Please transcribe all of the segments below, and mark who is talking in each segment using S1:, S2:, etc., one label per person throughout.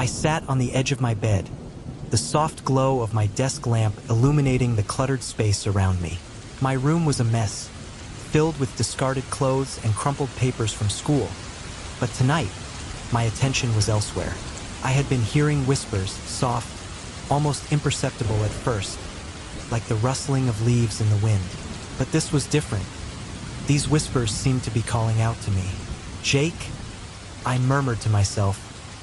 S1: I sat on the edge of my bed, the soft glow of my desk lamp illuminating the cluttered space around me. My room was a mess, filled with discarded clothes and crumpled papers from school. But tonight, my attention was elsewhere. I had been hearing whispers, soft, almost imperceptible at first, like the rustling of leaves in the wind. But this was different. These whispers seemed to be calling out to me. "Jake?" I murmured to myself,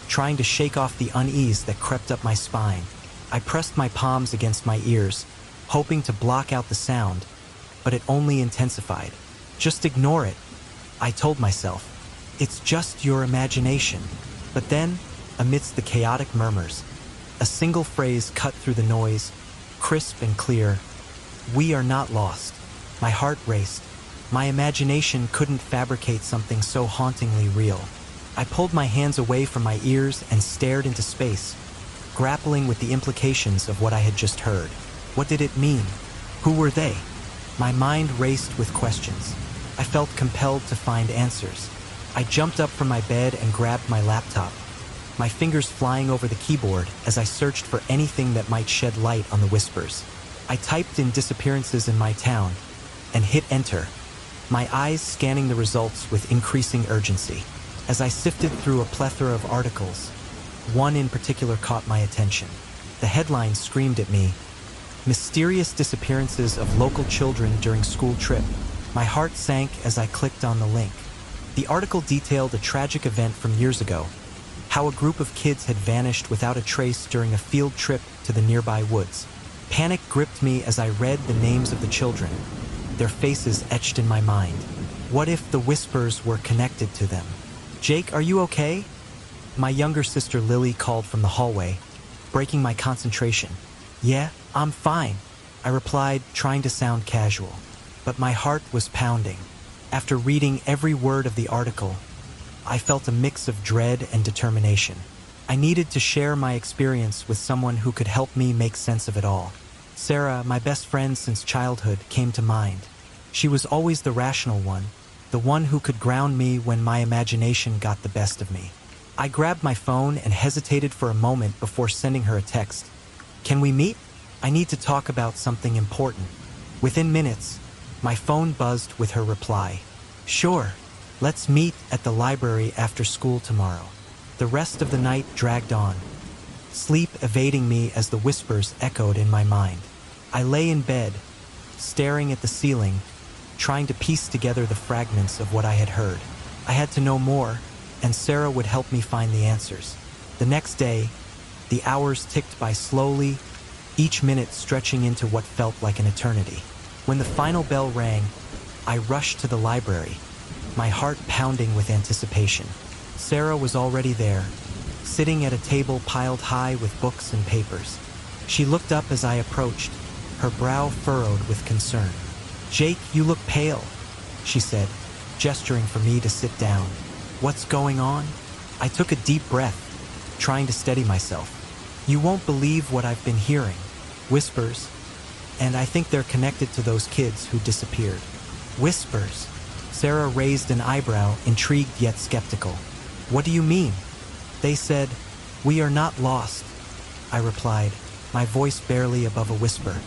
S1: trying to shake off the unease that crept up my spine. I pressed my palms against my ears, hoping to block out the sound, but it only intensified. "Just ignore it," I told myself. "It's just your imagination." But then, amidst the chaotic murmurs, a single phrase cut through the noise, crisp and clear. "We are not lost." My heart raced. My imagination couldn't fabricate something so hauntingly real. I pulled my hands away from my ears and stared into space, grappling with the implications of what I had just heard. What did it mean? Who were they? My mind raced with questions. I felt compelled to find answers. I jumped up from my bed and grabbed my laptop, my fingers flying over the keyboard as I searched for anything that might shed light on the whispers. I typed in disappearances in my town and hit enter, my eyes scanning the results with increasing urgency. As I sifted through a plethora of articles, one in particular caught my attention. The headline screamed at me, "Mysterious disappearances of local children during school trip." My heart sank as I clicked on the link. The article detailed a tragic event from years ago, how a group of kids had vanished without a trace during a field trip to the nearby woods. Panic gripped me as I read the names of the children, their faces etched in my mind. What if the whispers were connected to them? "Jake, are you okay?" My younger sister Lily called from the hallway, breaking my concentration. "Yeah, I'm fine," I replied, trying to sound casual. But my heart was pounding. After reading every word of the article, I felt a mix of dread and determination. I needed to share my experience with someone who could help me make sense of it all. Sarah, my best friend since childhood, came to mind. She was always the rational one, the one who could ground me when my imagination got the best of me. I grabbed my phone and hesitated for a moment before sending her a text. "Can we meet? I need to talk about something important." Within minutes, my phone buzzed with her reply. "Sure, let's meet at the library after school tomorrow." The rest of the night dragged on, sleep evading me as the whispers echoed in my mind. I lay in bed, staring at the ceiling, trying to piece together the fragments of what I had heard. I had to know more, and Sarah would help me find the answers. The next day, the hours ticked by slowly, each minute stretching into what felt like an eternity. When the final bell rang, I rushed to the library, my heart pounding with anticipation. Sarah was already there, sitting at a table piled high with books and papers. She looked up as I approached, her brow furrowed with concern. "Jake, you look pale," she said, gesturing for me to sit down. "What's going on?" I took a deep breath, trying to steady myself. "You won't believe what I've been hearing. Whispers, and I think they're connected to those kids who disappeared." "Whispers?" Sarah raised an eyebrow, intrigued yet skeptical. "What do you mean?" "They said, 'We are not lost,'" I replied, my voice barely above a whisper.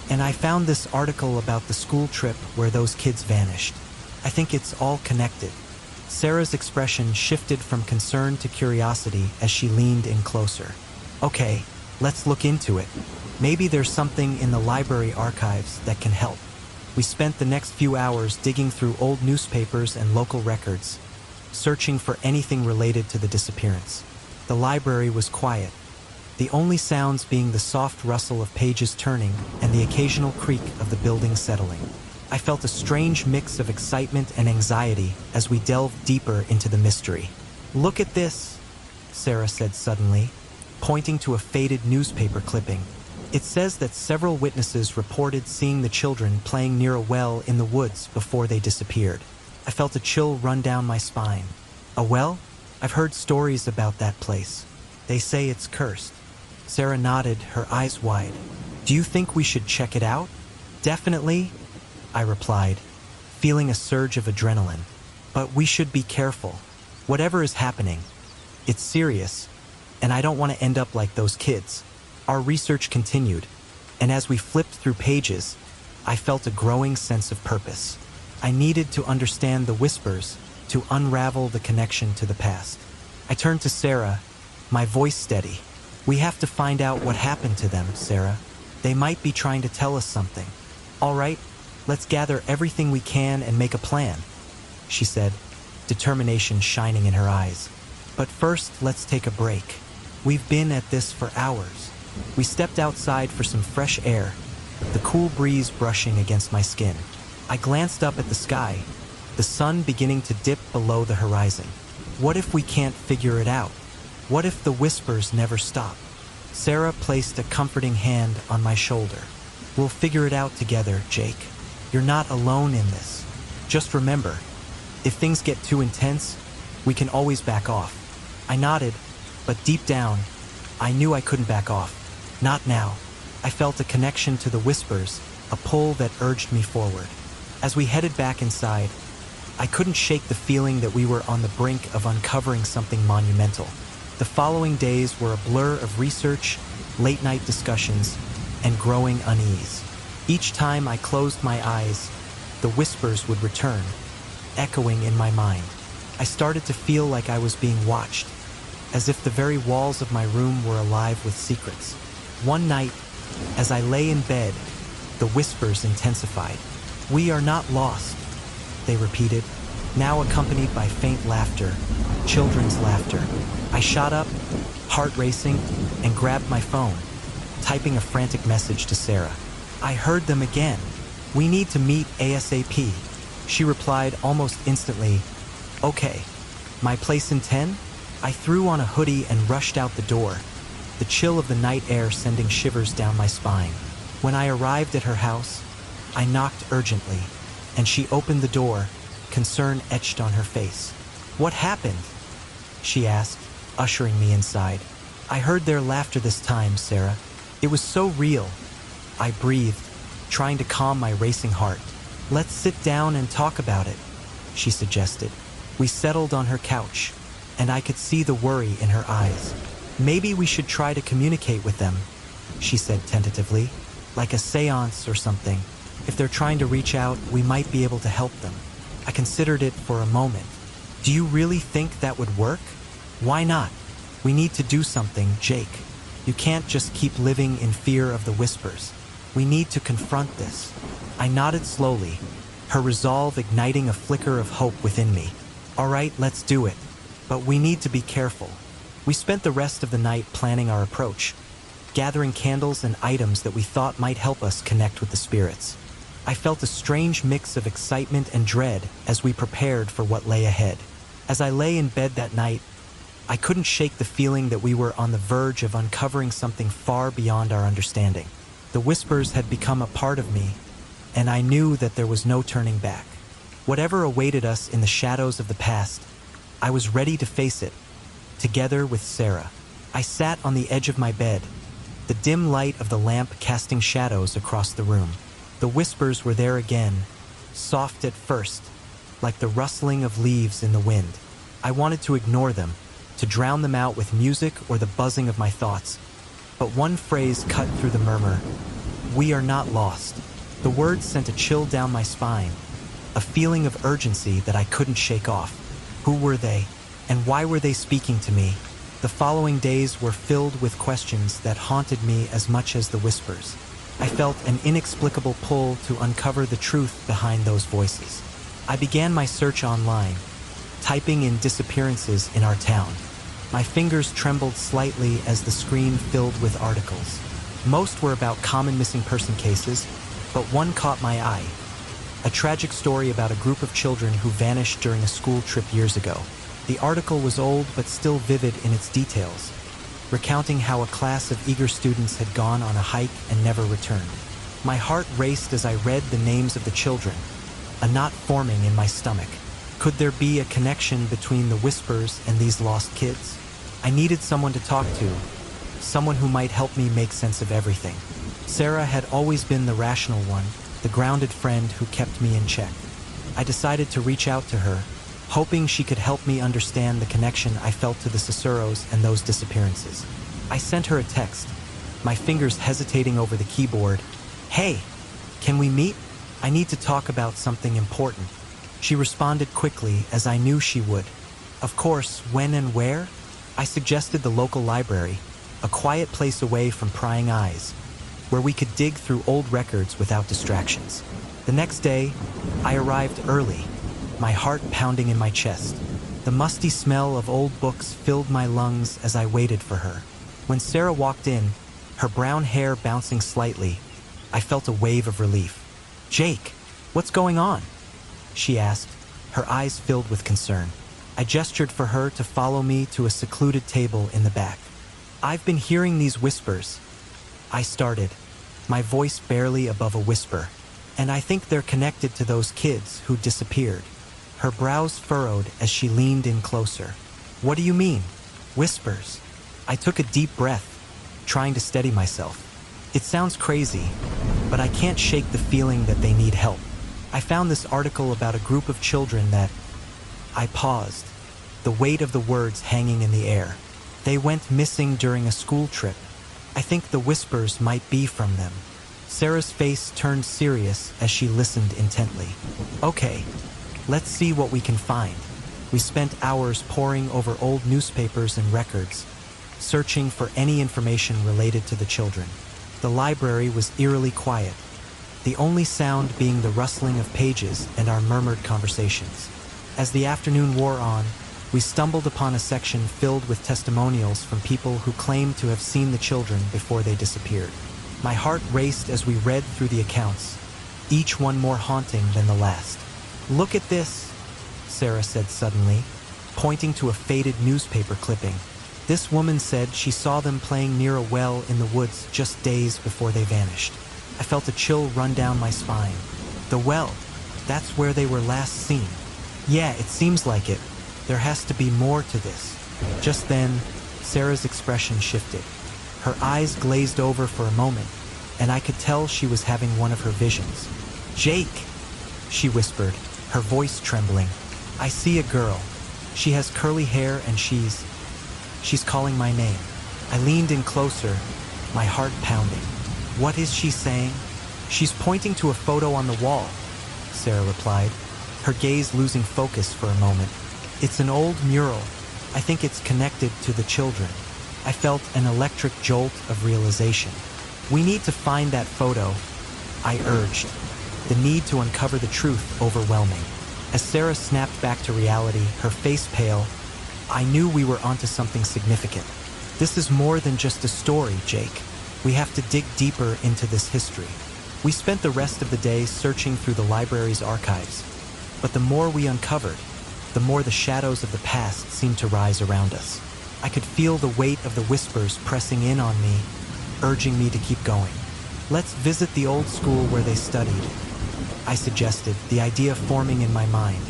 S1: "And I found this article about the school trip where those kids vanished. I think it's all connected." Sarah's expression shifted from concern to curiosity as she leaned in closer. "Okay, let's look into it. Maybe there's something in the library archives that can help." We spent the next few hours digging through old newspapers and local records, searching for anything related to the disappearance. The library was quiet, the only sounds being the soft rustle of pages turning and the occasional creak of the building settling. I felt a strange mix of excitement and anxiety as we delved deeper into the mystery. "Look at this," Sarah said suddenly, pointing to a faded newspaper clipping. "It says that several witnesses reported seeing the children playing near a well in the woods before they disappeared." I felt a chill run down my spine. "A well? I've heard stories about that place. They say it's cursed." Sarah nodded, her eyes wide. "Do you think we should check it out?" "Definitely," I replied, feeling a surge of adrenaline. "But we should be careful. Whatever is happening, it's serious, and I don't want to end up like those kids. Our research continued, and as we flipped through pages, I felt a growing sense of purpose. I needed to understand the whispers to unravel the connection to the past. I turned to Sarah, my voice steady. We have to find out what happened to them, Sarah. They might be trying to tell us something. All right, let's gather everything we can and make a plan, she said, determination shining in her eyes. But first, let's take a break. We've been at this for hours. We stepped outside for some fresh air, the cool breeze brushing against my skin. I glanced up at the sky, the sun beginning to dip below the horizon. What if we can't figure it out? What if the whispers never stop? Sarah placed a comforting hand on my shoulder. We'll figure it out together, Jake. You're not alone in this. Just remember, if things get too intense, we can always back off. I nodded, but deep down, I knew I couldn't back off. Not now. I felt a connection to the whispers, a pull that urged me forward. As we headed back inside, I couldn't shake the feeling that we were on the brink of uncovering something monumental. The following days were a blur of research, late-night discussions, and growing unease. Each time I closed my eyes, the whispers would return, echoing in my mind. I started to feel like I was being watched, as if the very walls of my room were alive with secrets. One night, as I lay in bed, the whispers intensified. "We are not lost," they repeated, now accompanied by faint laughter, children's laughter. I shot up, heart racing, and grabbed my phone, typing a frantic message to Sarah. I heard them again. "We need to meet ASAP." She replied almost instantly, "Okay. My place in 10? I threw on a hoodie and rushed out the door, the chill of the night air sending shivers down my spine. When I arrived at her house, I knocked urgently, and she opened the door, concern etched on her face. "What happened?" she asked, ushering me inside. "I heard their laughter this time, Sarah. It was so real." I breathed, trying to calm my racing heart. "Let's sit down and talk about it," she suggested. We settled on her couch, and I could see the worry in her eyes. "Maybe we should try to communicate with them," she said tentatively, "like a seance or something. If they're trying to reach out, we might be able to help them." I considered it for a moment. "Do you really think that would work?" "Why not? We need to do something, Jake. You can't just keep living in fear of the whispers. We need to confront this." I nodded slowly, her resolve igniting a flicker of hope within me. "All right, let's do it. But we need to be careful." We spent the rest of the night planning our approach, gathering candles and items that we thought might help us connect with the spirits. I felt a strange mix of excitement and dread as we prepared for what lay ahead. As I lay in bed that night, I couldn't shake the feeling that we were on the verge of uncovering something far beyond our understanding. The whispers had become a part of me, and I knew that there was no turning back. Whatever awaited us in the shadows of the past, I was ready to face it, together with Sarah. I sat on the edge of my bed, the dim light of the lamp casting shadows across the room. The whispers were there again, soft at first, like the rustling of leaves in the wind. I wanted to ignore them, to drown them out with music or the buzzing of my thoughts. But one phrase cut through the murmur. "We are not lost." The words sent a chill down my spine, a feeling of urgency that I couldn't shake off. Who were they, and why were they speaking to me? The following days were filled with questions that haunted me as much as the whispers. I felt an inexplicable pull to uncover the truth behind those voices. I began my search online, typing in disappearances in our town. My fingers trembled slightly as the screen filled with articles. Most were about common missing person cases, but one caught my eye. A tragic story about a group of children who vanished during a school trip years ago. The article was old but still vivid in its details, recounting how a class of eager students had gone on a hike and never returned. My heart raced as I read the names of the children, a knot forming in my stomach. Could there be a connection between the whispers and these lost kids? I needed someone to talk to, someone who might help me make sense of everything. Sarah had always been the rational one, the grounded friend who kept me in check. I decided to reach out to her, hoping she could help me understand the connection I felt to the Ciceros and those disappearances. I sent her a text, my fingers hesitating over the keyboard. "Hey, can we meet? I need to talk about something important." She responded quickly, as I knew she would. Of course, when and where? I suggested the local library, a quiet place away from prying eyes, where we could dig through old records without distractions. The next day, I arrived early, my heart pounding in my chest. The musty smell of old books filled my lungs as I waited for her. When Sarah walked in, her brown hair bouncing slightly, I felt a wave of relief. "Jake, what's going on?" she asked, her eyes filled with concern. I gestured for her to follow me to a secluded table in the back. "I've been hearing these whispers," I started, my voice barely above a whisper, "and I think they're connected to those kids who disappeared." Her brows furrowed as she leaned in closer. "What do you mean? Whispers?" I took a deep breath, trying to steady myself. "It sounds crazy, but I can't shake the feeling that they need help. I found this article about a group of children that..." I paused, the weight of the words hanging in the air. "They went missing during a school trip. I think the whispers might be from them." Sarah's face turned serious as she listened intently. "Okay, let's see what we can find." We spent hours poring over old newspapers and records, searching for any information related to the children. The library was eerily quiet, the only sound being the rustling of pages and our murmured conversations. As the afternoon wore on, we stumbled upon a section filled with testimonials from people who claimed to have seen the children before they disappeared. My heart raced as we read through the accounts, each one more haunting than the last. "Look at this," Sarah said suddenly, pointing to a faded newspaper clipping. "This woman said she saw them playing near a well in the woods just days before they vanished." I felt a chill run down my spine. "The well, that's where they were last seen." "Yeah, it seems like it. There has to be more to this." Just then, Sarah's expression shifted. Her eyes glazed over for a moment, and I could tell she was having one of her visions. "Jake," she whispered, her voice trembling. "I see a girl. She has curly hair and she's calling my name." I leaned in closer, my heart pounding. "What is she saying?" "She's pointing to a photo on the wall," Sarah replied, her gaze losing focus for a moment. "It's an old mural. I think it's connected to the children." I felt an electric jolt of realization. "We need to find that photo," I urged, the need to uncover the truth overwhelming. As Sarah snapped back to reality, her face pale, I knew we were onto something significant. "This is more than just a story, Jake. We have to dig deeper into this history." We spent the rest of the day searching through the library's archives, but the more we uncovered, the more the shadows of the past seemed to rise around us. I could feel the weight of the whispers pressing in on me, urging me to keep going. "Let's visit the old school where they studied," I suggested, the idea forming in my mind.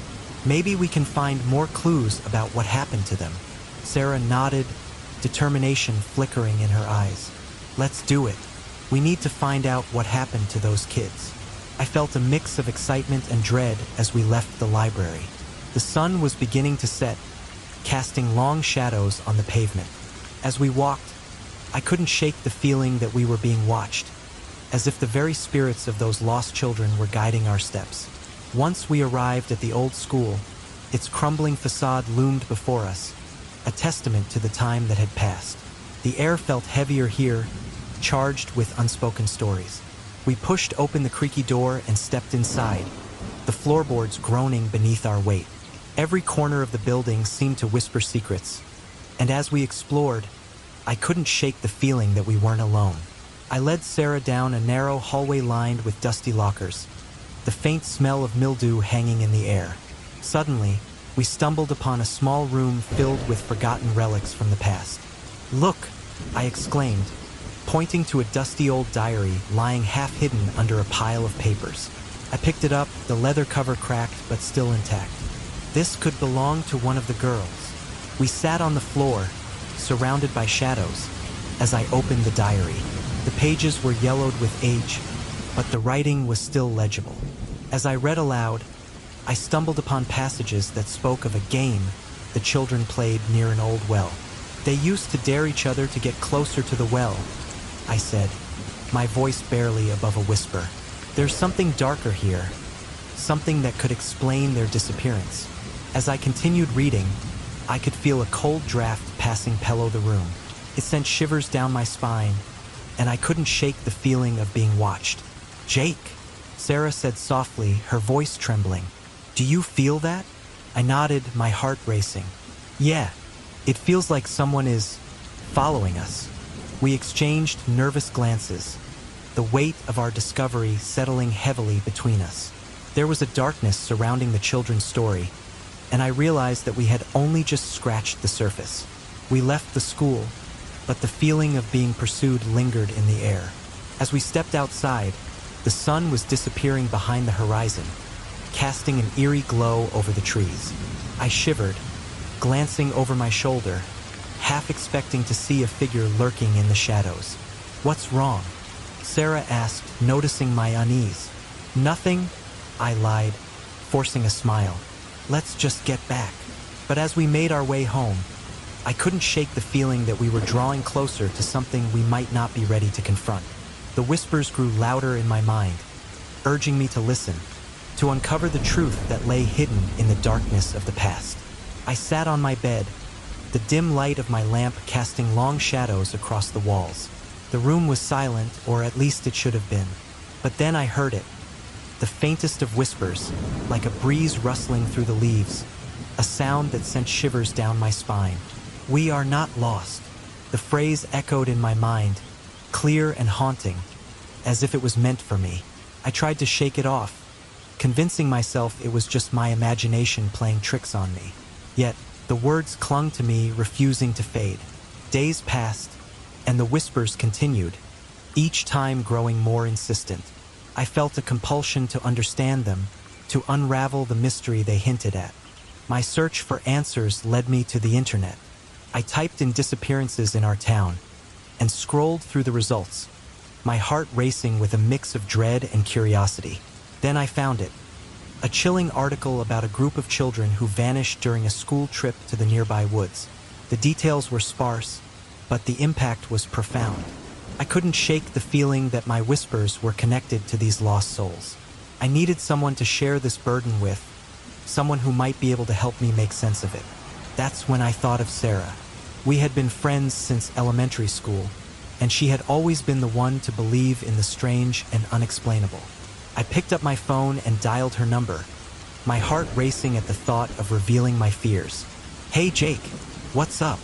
S1: "Maybe we can find more clues about what happened to them." Sarah nodded, determination flickering in her eyes. "Let's do it. We need to find out what happened to those kids." I felt a mix of excitement and dread as we left the library. The sun was beginning to set, casting long shadows on the pavement. As we walked, I couldn't shake the feeling that we were being watched, as if the very spirits of those lost children were guiding our steps. Once we arrived at the old school, its crumbling facade loomed before us, a testament to the time that had passed. The air felt heavier here, charged with unspoken stories. We pushed open the creaky door and stepped inside, the floorboards groaning beneath our weight. Every corner of the building seemed to whisper secrets, and as we explored, I couldn't shake the feeling that we weren't alone. I led Sarah down a narrow hallway lined with dusty lockers, the faint smell of mildew hanging in the air. Suddenly, we stumbled upon a small room filled with forgotten relics from the past. "Look!" I exclaimed, pointing to a dusty old diary lying half-hidden under a pile of papers. I picked it up, the leather cover cracked but still intact. This could belong to one of the girls. We sat on the floor, surrounded by shadows, as I opened the diary. The pages were yellowed with age, but the writing was still legible. As I read aloud, I stumbled upon passages that spoke of a game the children played near an old well. They used to dare each other to get closer to the well, I said, my voice barely above a whisper. There's something darker here, something that could explain their disappearance. As I continued reading, I could feel a cold draft passing Pello the room. It sent shivers down my spine, and I couldn't shake the feeling of being watched. Jake, Sarah said softly, her voice trembling. Do you feel that? I nodded, my heart racing. Yeah, it feels like someone is following us. We exchanged nervous glances, the weight of our discovery settling heavily between us. There was a darkness surrounding the children's story, and I realized that we had only just scratched the surface. We left the school, but the feeling of being pursued lingered in the air. As we stepped outside, the sun was disappearing behind the horizon, casting an eerie glow over the trees. I shivered, glancing over my shoulder, half expecting to see a figure lurking in the shadows. What's wrong? Sarah asked, noticing my unease. Nothing, I lied, forcing a smile. Let's just get back. But as we made our way home, I couldn't shake the feeling that we were drawing closer to something we might not be ready to confront. The whispers grew louder in my mind, urging me to listen, to uncover the truth that lay hidden in the darkness of the past. I sat on my bed, the dim light of my lamp casting long shadows across the walls. The room was silent, or at least it should have been. But then I heard it, the faintest of whispers, like a breeze rustling through the leaves, a sound that sent shivers down my spine. We are not lost. The phrase echoed in my mind, clear and haunting, as if it was meant for me. I tried to shake it off, convincing myself it was just my imagination playing tricks on me. Yet, the words clung to me, refusing to fade. Days passed, and the whispers continued, each time growing more insistent. I felt a compulsion to understand them, to unravel the mystery they hinted at. My search for answers led me to the internet. I typed in disappearances in our town and scrolled through the results, my heart racing with a mix of dread and curiosity. Then I found it, a chilling article about a group of children who vanished during a school trip to the nearby woods. The details were sparse, but the impact was profound. I couldn't shake the feeling that my whispers were connected to these lost souls. I needed someone to share this burden with, someone who might be able to help me make sense of it. That's when I thought of Sarah. We had been friends since elementary school, and she had always been the one to believe in the strange and unexplainable. I picked up my phone and dialed her number, my heart racing at the thought of revealing my fears. Hey Jake, what's up?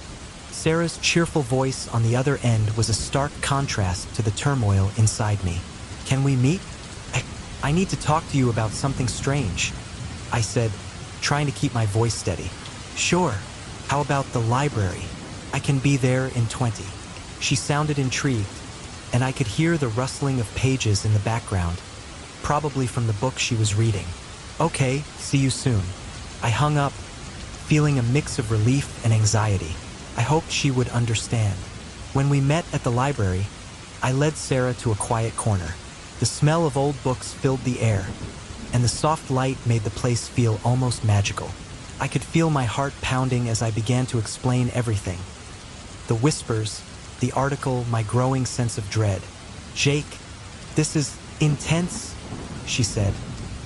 S1: Sarah's cheerful voice on the other end was a stark contrast to the turmoil inside me. Can we meet? I need to talk to you about something strange, I said, trying to keep my voice steady. Sure. How about the library? I can be there in 20. She sounded intrigued, and I could hear the rustling of pages in the background, probably from the book she was reading. Okay, see you soon. I hung up, feeling a mix of relief and anxiety. I hoped she would understand. When we met at the library, I led Sarah to a quiet corner. The smell of old books filled the air, and the soft light made the place feel almost magical. I could feel my heart pounding as I began to explain everything. The whispers, the article, my growing sense of dread. Jake, this is intense, she said,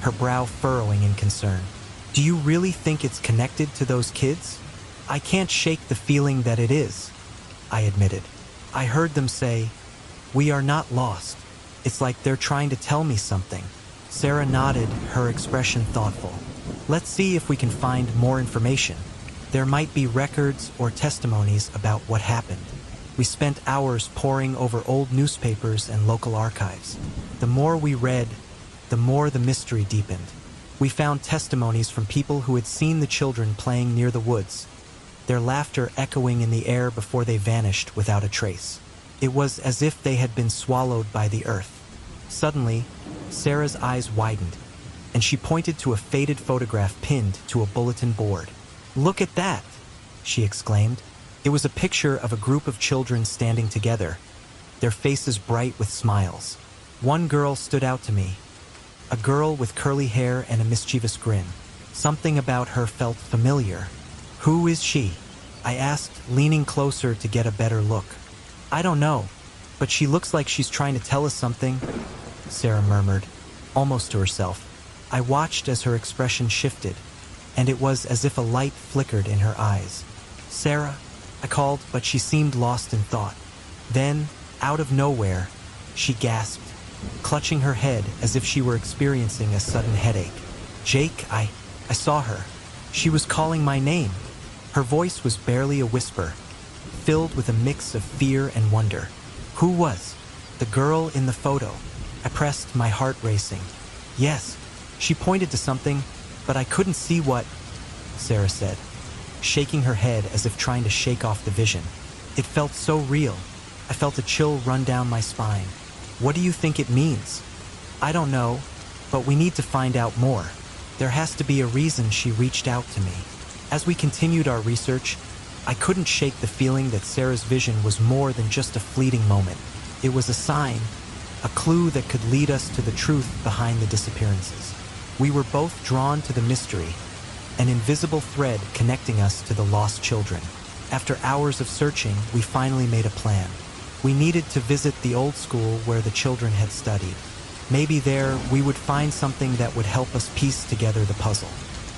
S1: her brow furrowing in concern. Do you really think it's connected to those kids? I can't shake the feeling that it is, I admitted. I heard them say, we are not lost. It's like they're trying to tell me something. Sarah nodded, her expression thoughtful. Let's see if we can find more information. There might be records or testimonies about what happened. We spent hours poring over old newspapers and local archives. The more we read, the more the mystery deepened. We found testimonies from people who had seen the children playing near the woods, their laughter echoing in the air before they vanished without a trace. It was as if they had been swallowed by the earth. Suddenly, Sarah's eyes widened, and she pointed to a faded photograph pinned to a bulletin board. Look at that, she exclaimed. It was a picture of a group of children standing together, their faces bright with smiles. One girl stood out to me, a girl with curly hair and a mischievous grin. Something about her felt familiar. Who is she? I asked, leaning closer to get a better look. I don't know, but she looks like she's trying to tell us something, Sarah murmured, almost to herself. I watched as her expression shifted, and it was as if a light flickered in her eyes. Sarah, I called, but she seemed lost in thought. Then, out of nowhere, she gasped, clutching her head as if she were experiencing a sudden headache. Jake, I saw her. She was calling my name. Her voice was barely a whisper, filled with a mix of fear and wonder. Who was? The girl in the photo. I pressed, my heart racing. Yes, she pointed to something, but I couldn't see what, Sarah said, shaking her head as if trying to shake off the vision. It felt so real. I felt a chill run down my spine. What do you think it means? I don't know, but we need to find out more. There has to be a reason she reached out to me. As we continued our research, I couldn't shake the feeling that Sarah's vision was more than just a fleeting moment. It was a sign, a clue that could lead us to the truth behind the disappearances. We were both drawn to the mystery, an invisible thread connecting us to the lost children. After hours of searching, we finally made a plan. We needed to visit the old school where the children had studied. Maybe there we would find something that would help us piece together the puzzle.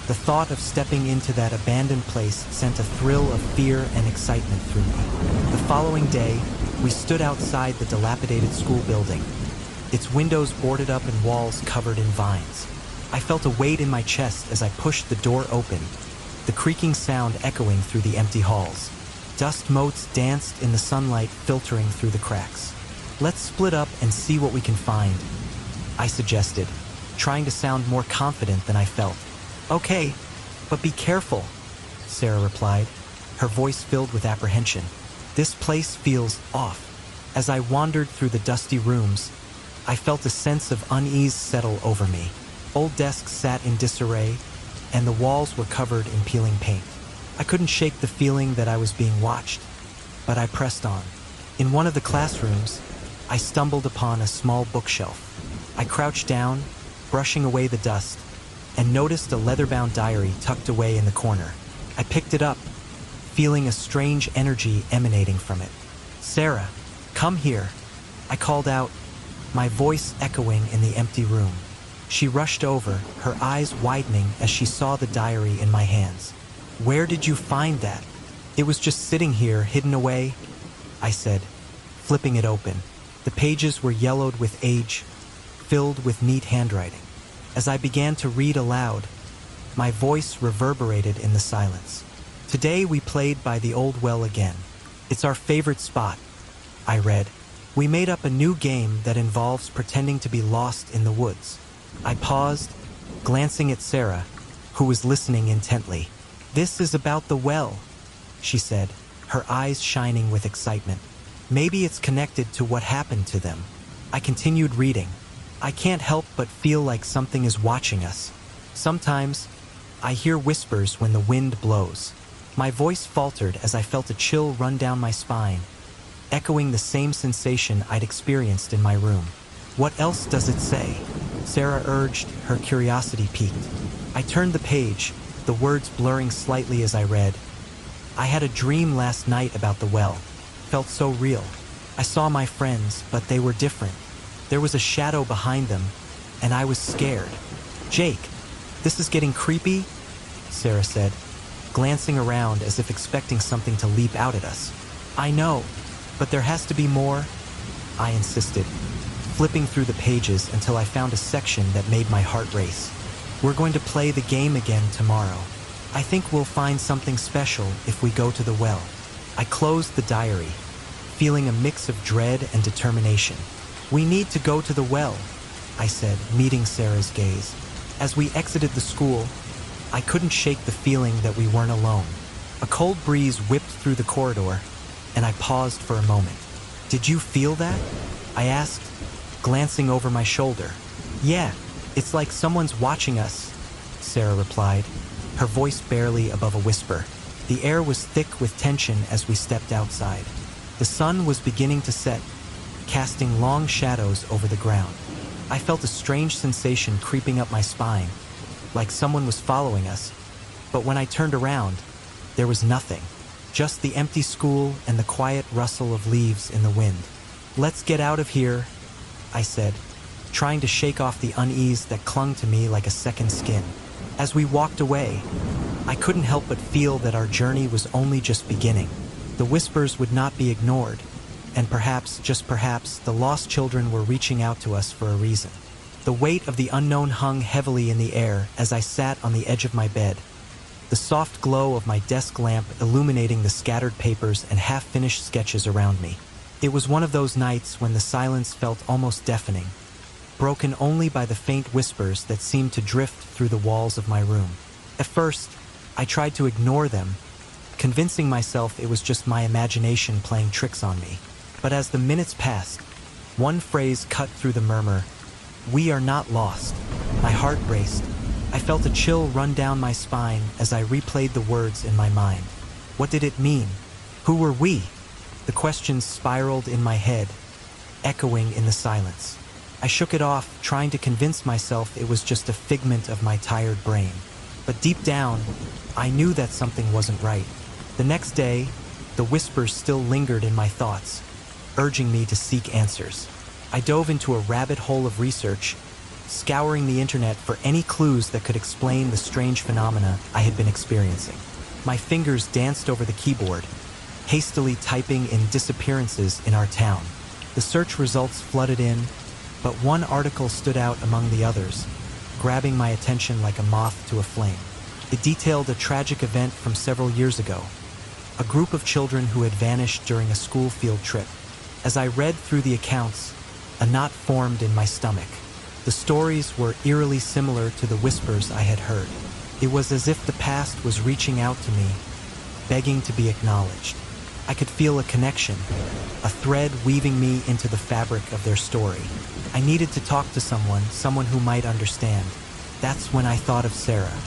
S1: The thought of stepping into that abandoned place sent a thrill of fear and excitement through me. The following day, we stood outside the dilapidated school building, its windows boarded up and walls covered in vines. I felt a weight in my chest as I pushed the door open, the creaking sound echoing through the empty halls. Dust motes danced in the sunlight filtering through the cracks. Let's split up and see what we can find, I suggested, trying to sound more confident than I felt. Okay, but be careful, Sarah replied, her voice filled with apprehension. This place feels off. As I wandered through the dusty rooms, I felt a sense of unease settle over me. Old desks sat in disarray, and the walls were covered in peeling paint. I couldn't shake the feeling that I was being watched, but I pressed on. In one of the classrooms, I stumbled upon a small bookshelf. I crouched down, brushing away the dust, and noticed a leather-bound diary tucked away in the corner. I picked it up, feeling a strange energy emanating from it. Sarah, come here, I called out, my voice echoing in the empty room. She rushed over, her eyes widening as she saw the diary in my hands. Where did you find that? It was just sitting here, hidden away, I said, flipping it open. The pages were yellowed with age, filled with neat handwriting. As I began to read aloud, my voice reverberated in the silence. Today we played by the old well again. It's our favorite spot, I read. We made up a new game that involves pretending to be lost in the woods. I paused, glancing at Sarah, who was listening intently. This is about the well, she said, her eyes shining with excitement. Maybe it's connected to what happened to them. I continued reading. I can't help but feel like something is watching us. Sometimes, I hear whispers when the wind blows. My voice faltered as I felt a chill run down my spine, echoing the same sensation I'd experienced in my room. What else does it say? Sarah urged, her curiosity piqued. I turned the page, the words blurring slightly as I read. I had a dream last night about the well. Felt so real. I saw my friends, but they were different. There was a shadow behind them, and I was scared. Jake, this is getting creepy, Sarah said, glancing around as if expecting something to leap out at us. I know, but there has to be more, I insisted, flipping through the pages until I found a section that made my heart race. We're going to play the game again tomorrow. I think we'll find something special if we go to the well. I closed the diary, feeling a mix of dread and determination. We need to go to the well, I said, meeting Sarah's gaze. As we exited the school, I couldn't shake the feeling that we weren't alone. A cold breeze whipped through the corridor, and I paused for a moment. Did you feel that? I asked, glancing over my shoulder. Yeah, it's like someone's watching us, Sarah replied, her voice barely above a whisper. The air was thick with tension as we stepped outside. The sun was beginning to set, casting long shadows over the ground. I felt a strange sensation creeping up my spine, like someone was following us. But when I turned around, there was nothing. Just the empty school and the quiet rustle of leaves in the wind. "Let's get out of here," I said, trying to shake off the unease that clung to me like a second skin. As we walked away, I couldn't help but feel that our journey was only just beginning. The whispers would not be ignored, and perhaps, just perhaps, the lost children were reaching out to us for a reason. The weight of the unknown hung heavily in the air as I sat on the edge of my bed, the soft glow of my desk lamp illuminating the scattered papers and half-finished sketches around me. It was one of those nights when the silence felt almost deafening, broken only by the faint whispers that seemed to drift through the walls of my room. At first, I tried to ignore them, convincing myself it was just my imagination playing tricks on me. But as the minutes passed, one phrase cut through the murmur: "We are not lost." My heart raced. I felt a chill run down my spine as I replayed the words in my mind. What did it mean? Who were we? The questions spiraled in my head, echoing in the silence. I shook it off, trying to convince myself it was just a figment of my tired brain. But deep down, I knew that something wasn't right. The next day, the whispers still lingered in my thoughts, urging me to seek answers. I dove into a rabbit hole of research, scouring the internet for any clues that could explain the strange phenomena I had been experiencing. My fingers danced over the keyboard, hastily typing in disappearances in our town. The search results flooded in, but one article stood out among the others, grabbing my attention like a moth to a flame. It detailed a tragic event from several years ago, a group of children who had vanished during a school field trip. As I read through the accounts, a knot formed in my stomach. The stories were eerily similar to the whispers I had heard. It was as if the past was reaching out to me, begging to be acknowledged. I could feel a connection, a thread weaving me into the fabric of their story. I needed to talk to someone who might understand. That's when I thought of Sarah.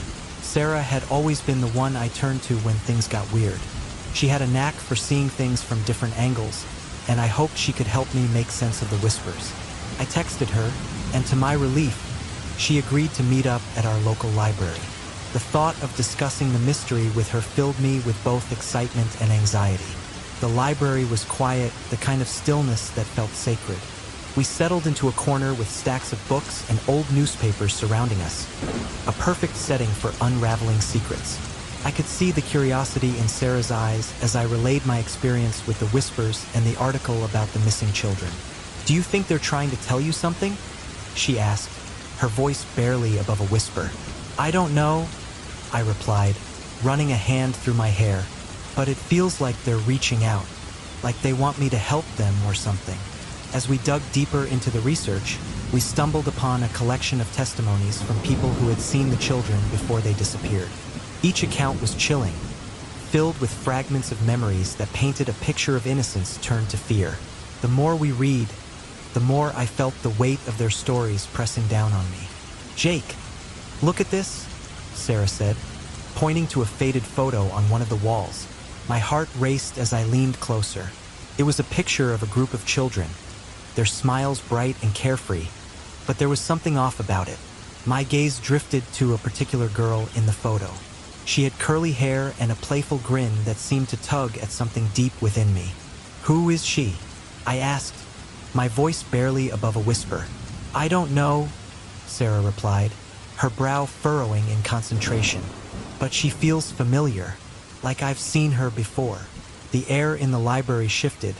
S1: Sarah had always been the one I turned to when things got weird. She had a knack for seeing things from different angles, and I hoped she could help me make sense of the whispers. I texted her, and to my relief, she agreed to meet up at our local library. The thought of discussing the mystery with her filled me with both excitement and anxiety. The library was quiet, the kind of stillness that felt sacred. We settled into a corner with stacks of books and old newspapers surrounding us, a perfect setting for unraveling secrets. I could see the curiosity in Sarah's eyes as I relayed my experience with the whispers and the article about the missing children. "Do you think they're trying to tell you something?" she asked, her voice barely above a whisper. "I don't know," I replied, running a hand through my hair, "but it feels like they're reaching out, like they want me to help them or something." As we dug deeper into the research, we stumbled upon a collection of testimonies from people who had seen the children before they disappeared. Each account was chilling, filled with fragments of memories that painted a picture of innocence turned to fear. The more we read, the more I felt the weight of their stories pressing down on me. "Jake, look at this," Sarah said, pointing to a faded photo on one of the walls. My heart raced as I leaned closer. It was a picture of a group of children, their smiles bright and carefree, but there was something off about it. My gaze drifted to a particular girl in the photo. She had curly hair and a playful grin that seemed to tug at something deep within me. "Who is she?" I asked, my voice barely above a whisper. "I don't know," Sarah replied, her brow furrowing in concentration. "But she feels familiar, like I've seen her before." The air in the library shifted,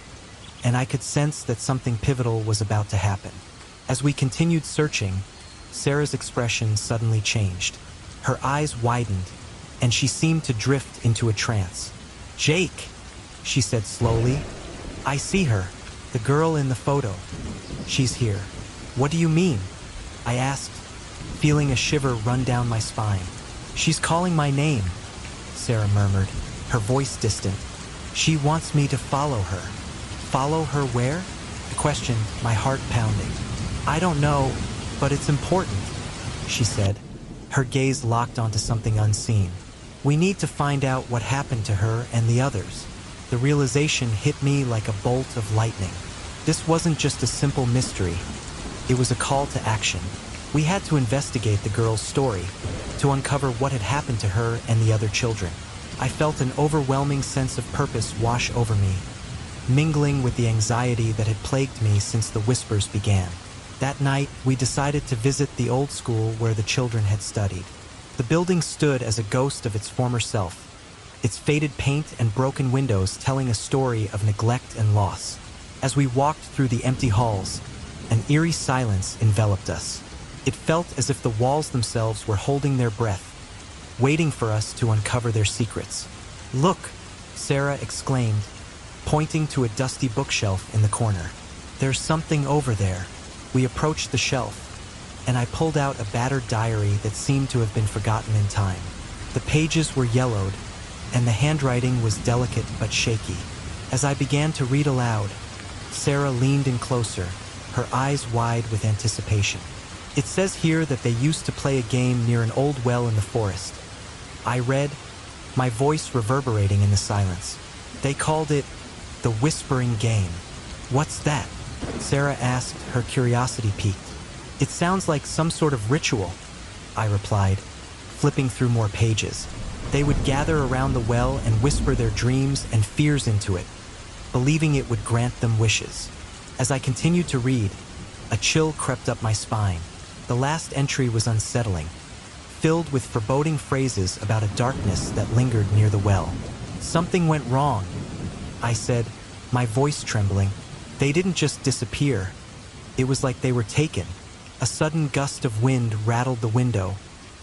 S1: and I could sense that something pivotal was about to happen. As we continued searching, Sarah's expression suddenly changed. Her eyes widened, and she seemed to drift into a trance. "Jake," she said slowly, "I see her, the girl in the photo. She's here." "What do you mean?" I asked, feeling a shiver run down my spine. "She's calling my name," Sarah murmured, her voice distant. "She wants me to follow her." "Follow her where?" I questioned, my heart pounding. "I don't know, but it's important," she said, her gaze locked onto something unseen. "We need to find out what happened to her and the others." The realization hit me like a bolt of lightning. This wasn't just a simple mystery. It was a call to action. We had to investigate the girl's story, to uncover what had happened to her and the other children. I felt an overwhelming sense of purpose wash over me, mingling with the anxiety that had plagued me since the whispers began. That night, we decided to visit the old school where the children had studied. The building stood as a ghost of its former self, its faded paint and broken windows telling a story of neglect and loss. As we walked through the empty halls, an eerie silence enveloped us. It felt as if the walls themselves were holding their breath, waiting for us to uncover their secrets. "Look," Sarah exclaimed, pointing to a dusty bookshelf in the corner. "There's something over there." We approached the shelf, and I pulled out a battered diary that seemed to have been forgotten in time. The pages were yellowed, and the handwriting was delicate but shaky. As I began to read aloud, Sarah leaned in closer, her eyes wide with anticipation. "It says here that they used to play a game near an old well in the forest." I read, my voice reverberating in the silence. "They called it the Whispering Game." "What's that?" Sarah asked, her curiosity piqued. "It sounds like some sort of ritual," I replied, flipping through more pages. "They would gather around the well and whisper their dreams and fears into it, believing it would grant them wishes." As I continued to read, a chill crept up my spine. The last entry was unsettling, filled with foreboding phrases about a darkness that lingered near the well. "Something went wrong," I said, my voice trembling. "They didn't just disappear. It was like they were taken." A sudden gust of wind rattled the window,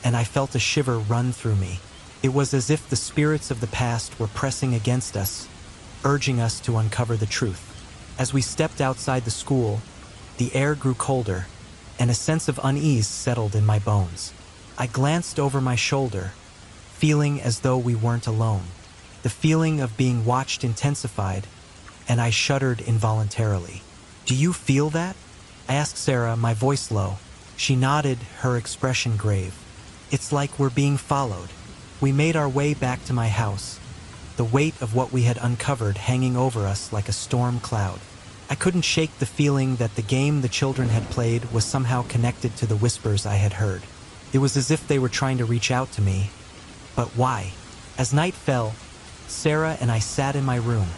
S1: and I felt a shiver run through me. It was as if the spirits of the past were pressing against us, urging us to uncover the truth. As we stepped outside the school, the air grew colder, and a sense of unease settled in my bones. I glanced over my shoulder, feeling as though we weren't alone. The feeling of being watched intensified, and I shuddered involuntarily. "Do you feel that?" I asked Sarah, my voice low. She nodded, her expression grave. "It's like we're being followed." We made our way back to my house, the weight of what we had uncovered hanging over us like a storm cloud. I couldn't shake the feeling that the game the children had played was somehow connected to the whispers I had heard. It was as if they were trying to reach out to me. But why? As night fell, Sarah and I sat in my room,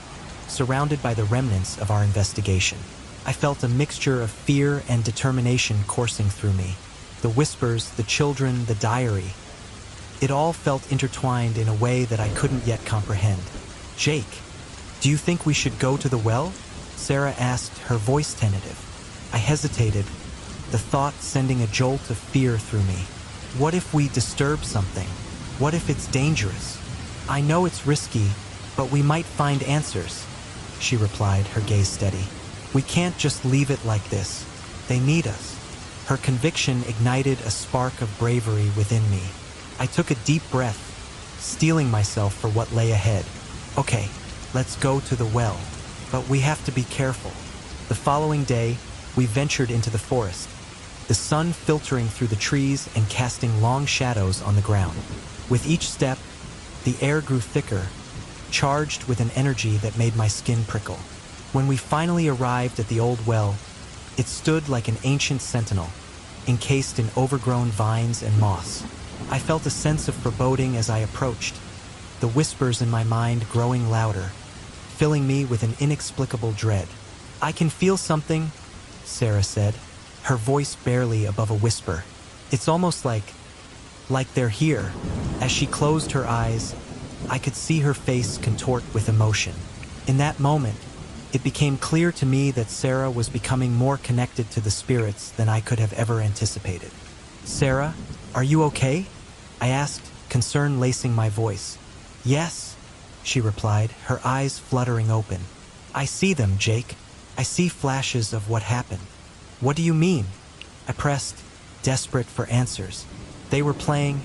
S1: surrounded by the remnants of our investigation. I felt a mixture of fear and determination coursing through me. The whispers, the children, the diary. It all felt intertwined in a way that I couldn't yet comprehend. "Jake, do you think we should go to the well?" Sarah asked, her voice tentative. I hesitated, the thought sending a jolt of fear through me. What if we disturb something? What if it's dangerous? "I know it's risky, but we might find answers," she replied, her gaze steady. "We can't just leave it like this. They need us." Her conviction ignited a spark of bravery within me. I took a deep breath, steeling myself for what lay ahead. "Okay, let's go to the well. But we have to be careful." The following day, we ventured into the forest, the sun filtering through the trees and casting long shadows on the ground. With each step, the air grew thicker, charged with an energy that made my skin prickle. When we finally arrived at the old well, it stood like an ancient sentinel, encased in overgrown vines and moss. I felt a sense of foreboding as I approached, the whispers in my mind growing louder, filling me with an inexplicable dread. "I can feel something," Sarah said, her voice barely above a whisper. "It's almost like they're here." As she closed her eyes, I could see her face contort with emotion. In that moment, it became clear to me that Sarah was becoming more connected to the spirits than I could have ever anticipated. "Sarah, are you okay?" I asked, concern lacing my voice. "Yes," she replied, her eyes fluttering open. "I see them, Jake. I see flashes of what happened." "What do you mean?" I pressed, desperate for answers. "They were playing,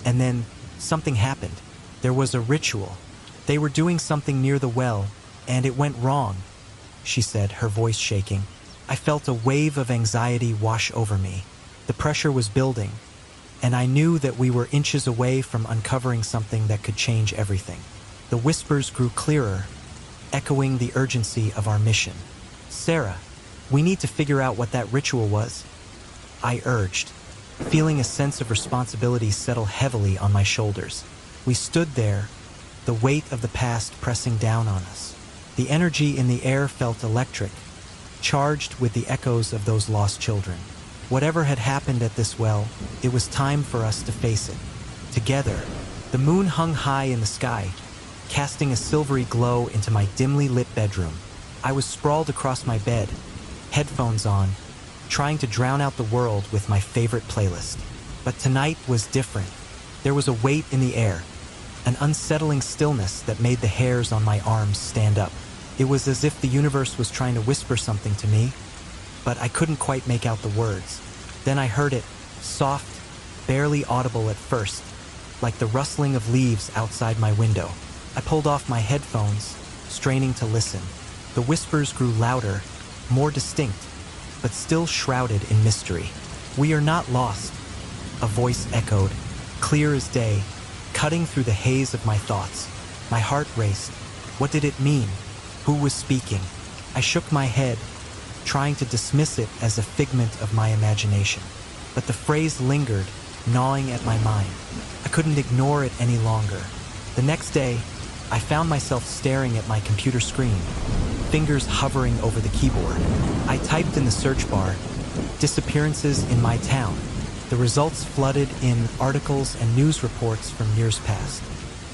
S1: and then something happened. There was a ritual. They were doing something near the well, and it went wrong," she said, her voice shaking. I felt a wave of anxiety wash over me. The pressure was building, and I knew that we were inches away from uncovering something that could change everything. The whispers grew clearer, echoing the urgency of our mission. "Sarah, we need to figure out what that ritual was," I urged, feeling a sense of responsibility settle heavily on my shoulders. We stood there, the weight of the past pressing down on us. The energy in the air felt electric, charged with the echoes of those lost children. Whatever had happened at this well, it was time for us to face it. Together, the moon hung high in the sky, casting a silvery glow into my dimly lit bedroom. I was sprawled across my bed, headphones on, trying to drown out the world with my favorite playlist. But tonight was different. There was a weight in the air, an unsettling stillness that made the hairs on my arms stand up. It was as if the universe was trying to whisper something to me, but I couldn't quite make out the words. Then I heard it, soft, barely audible at first, like the rustling of leaves outside my window. I pulled off my headphones, straining to listen. The whispers grew louder, more distinct, but still shrouded in mystery. "We are not lost," a voice echoed, clear as day, cutting through the haze of my thoughts. My heart raced. What did it mean? Who was speaking? I shook my head, trying to dismiss it as a figment of my imagination. But the phrase lingered, gnawing at my mind. I couldn't ignore it any longer. The next day, I found myself staring at my computer screen, fingers hovering over the keyboard. I typed in the search bar, "disappearances in my town." The results flooded in articles and news reports from years past.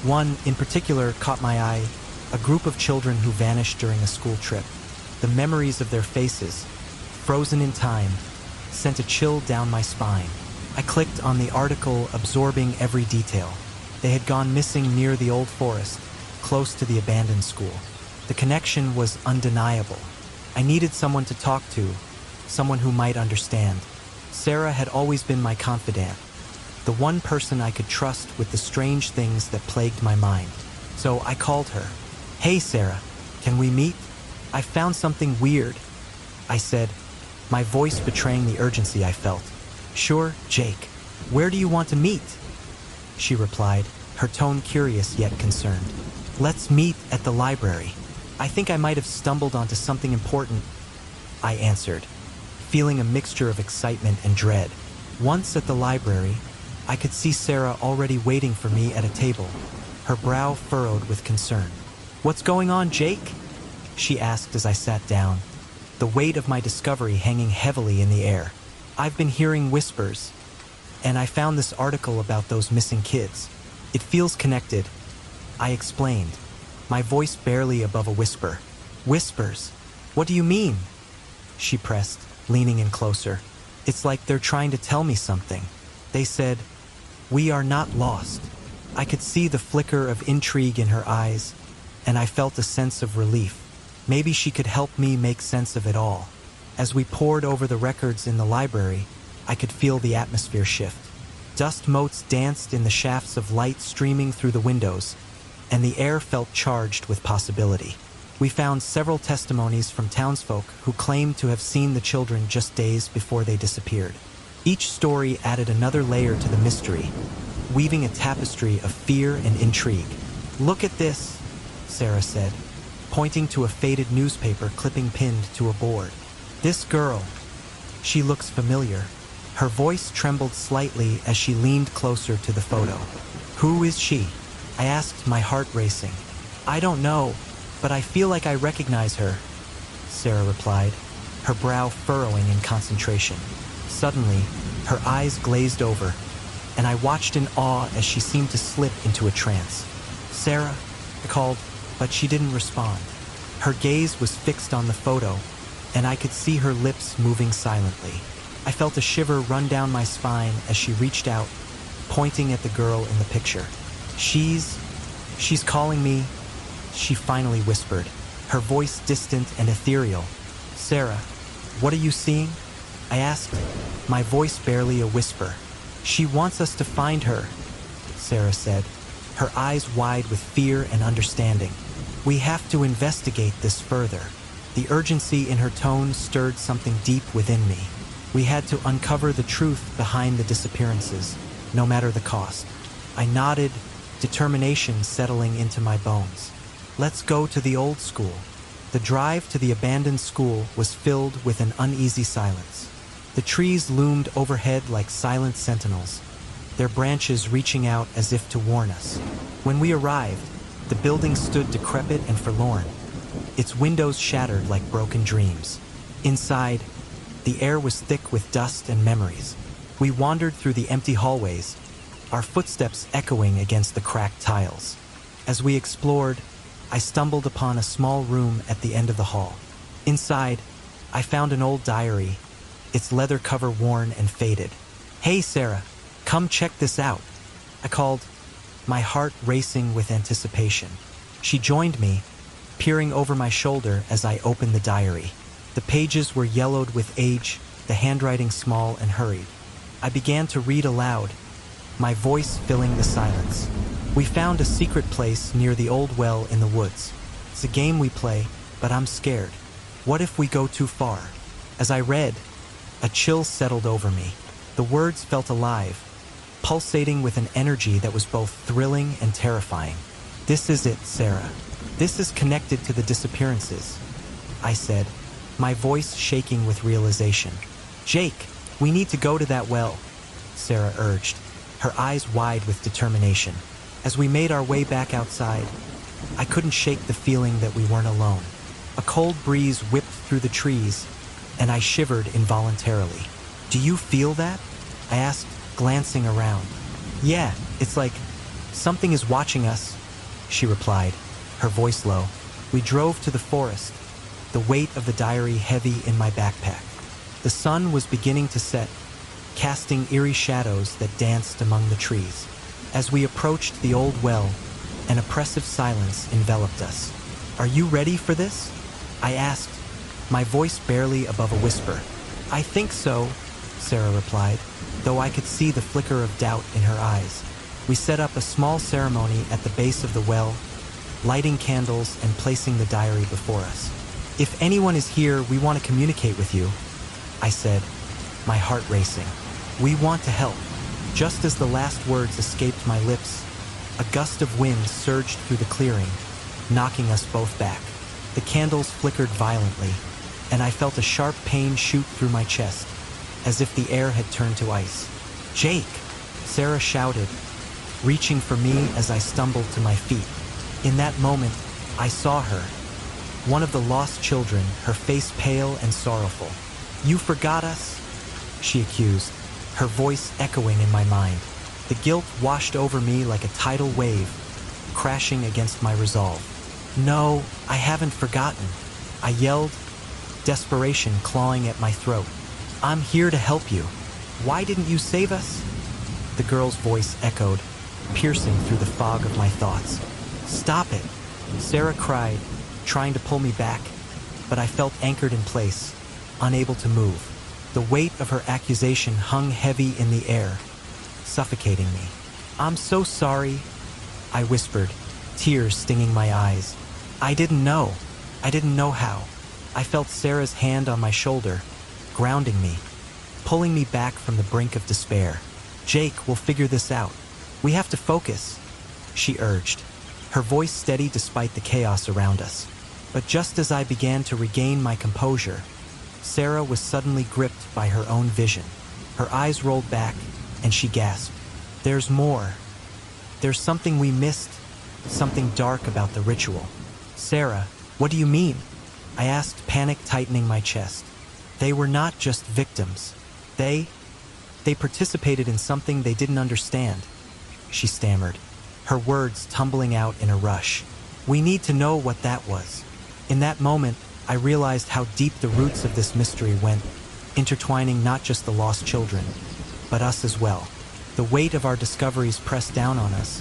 S1: One in particular caught my eye, a group of children who vanished during a school trip. The memories of their faces, frozen in time, sent a chill down my spine. I clicked on the article, absorbing every detail. They had gone missing near the old forest, close to the abandoned school. The connection was undeniable. I needed someone to talk to, someone who might understand. Sarah had always been my confidant, the one person I could trust with the strange things that plagued my mind. So I called her. "Hey Sarah, can we meet? I found something weird," I said, my voice betraying the urgency I felt. "Sure, Jake. Where do you want to meet?" she replied, her tone curious yet concerned. "Let's meet at the library. I think I might have stumbled onto something important," I answered, feeling a mixture of excitement and dread. Once at the library, I could see Sarah already waiting for me at a table, her brow furrowed with concern. "What's going on, Jake?" she asked as I sat down, the weight of my discovery hanging heavily in the air. "I've been hearing whispers, and I found this article about those missing kids. It feels connected," I explained, my voice barely above a whisper. "Whispers? What do you mean?" she pressed, leaning in closer. "It's like they're trying to tell me something. They said, 'We are not lost.'" I could see the flicker of intrigue in her eyes, and I felt a sense of relief. Maybe she could help me make sense of it all. As we pored over the records in the library, I could feel the atmosphere shift. Dust motes danced in the shafts of light streaming through the windows, and the air felt charged with possibility. We found several testimonies from townsfolk who claimed to have seen the children just days before they disappeared. Each story added another layer to the mystery, weaving a tapestry of fear and intrigue. "Look at this," Sarah said, pointing to a faded newspaper clipping pinned to a board. "This girl, she looks familiar." Her voice trembled slightly as she leaned closer to the photo. "Who is she?" I asked, my heart racing. "I don't know, but I feel like I recognize her," Sarah replied, her brow furrowing in concentration. Suddenly, her eyes glazed over, and I watched in awe as she seemed to slip into a trance. "Sarah," I called, but she didn't respond. Her gaze was fixed on the photo, and I could see her lips moving silently. I felt a shiver run down my spine as she reached out, pointing at the girl in the picture. She's calling me," she finally whispered, her voice distant and ethereal. "Sarah, what are you seeing?" I asked, my voice barely a whisper. "She wants us to find her," Sarah said, her eyes wide with fear and understanding. "We have to investigate this further." The urgency in her tone stirred something deep within me. We had to uncover the truth behind the disappearances, no matter the cost. I nodded, determination settling into my bones. "Let's go to the old school." The drive to the abandoned school was filled with an uneasy silence. The trees loomed overhead like silent sentinels, their branches reaching out as if to warn us. When we arrived, the building stood decrepit and forlorn, its windows shattered like broken dreams. Inside, the air was thick with dust and memories. We wandered through the empty hallways, our footsteps echoing against the cracked tiles. As we explored, I stumbled upon a small room at the end of the hall. Inside, I found an old diary, its leather cover worn and faded. "Hey, Sarah, come check this out," I called, my heart racing with anticipation. She joined me, peering over my shoulder as I opened the diary. The pages were yellowed with age, the handwriting small and hurried. I began to read aloud, my voice filling the silence. "We found a secret place near the old well in the woods. It's a game we play, but I'm scared. What if we go too far?" As I read, a chill settled over me. The words felt alive, pulsating with an energy that was both thrilling and terrifying. "This is it, Sarah. This is connected to the disappearances," I said, my voice shaking with realization. "Jake, we need to go to that well," Sarah urged, her eyes wide with determination. As we made our way back outside, I couldn't shake the feeling that we weren't alone. A cold breeze whipped through the trees, and I shivered involuntarily. "Do you feel that?" I asked, glancing around. "Yeah, it's like something is watching us," she replied, her voice low. We drove to the forest, the weight of the diary heavy in my backpack. The sun was beginning to set, casting eerie shadows that danced among the trees. As we approached the old well, an oppressive silence enveloped us. "Are you ready for this?" I asked, my voice barely above a whisper. "I think so," Sarah replied, though I could see the flicker of doubt in her eyes. We set up a small ceremony at the base of the well, lighting candles and placing the diary before us. "If anyone is here, we want to communicate with you," I said, my heart racing. "We want to help." Just as the last words escaped my lips, a gust of wind surged through the clearing, knocking us both back. The candles flickered violently, and I felt a sharp pain shoot through my chest, as if the air had turned to ice. "Jake!" Sarah shouted, reaching for me as I stumbled to my feet. In that moment, I saw her, one of the lost children, her face pale and sorrowful. "You forgot us?" she accused, her voice echoing in my mind. The guilt washed over me like a tidal wave, crashing against my resolve. "No, I haven't forgotten," I yelled, desperation clawing at my throat. "I'm here to help you. Why didn't you save us?" The girl's voice echoed, piercing through the fog of my thoughts. "Stop it," Sarah cried, trying to pull me back, but I felt anchored in place, unable to move. The weight of her accusation hung heavy in the air, suffocating me. "I'm so sorry," I whispered, tears stinging my eyes. I didn't know how. I felt Sarah's hand on my shoulder, grounding me, pulling me back from the brink of despair. "Jake, we'll figure this out. We have to focus," she urged, her voice steady despite the chaos around us. But just as I began to regain my composure, Sarah was suddenly gripped by her own vision. Her eyes rolled back, and she gasped. "There's more. There's something we missed, something dark about the ritual." "Sarah, what do you mean?" I asked, panic tightening my chest. "They were not just victims. They participated in something they didn't understand," she stammered, her words tumbling out in a rush. "We need to know what that was." In that moment, I realized how deep the roots of this mystery went, intertwining not just the lost children, but us as well. The weight of our discoveries pressed down on us,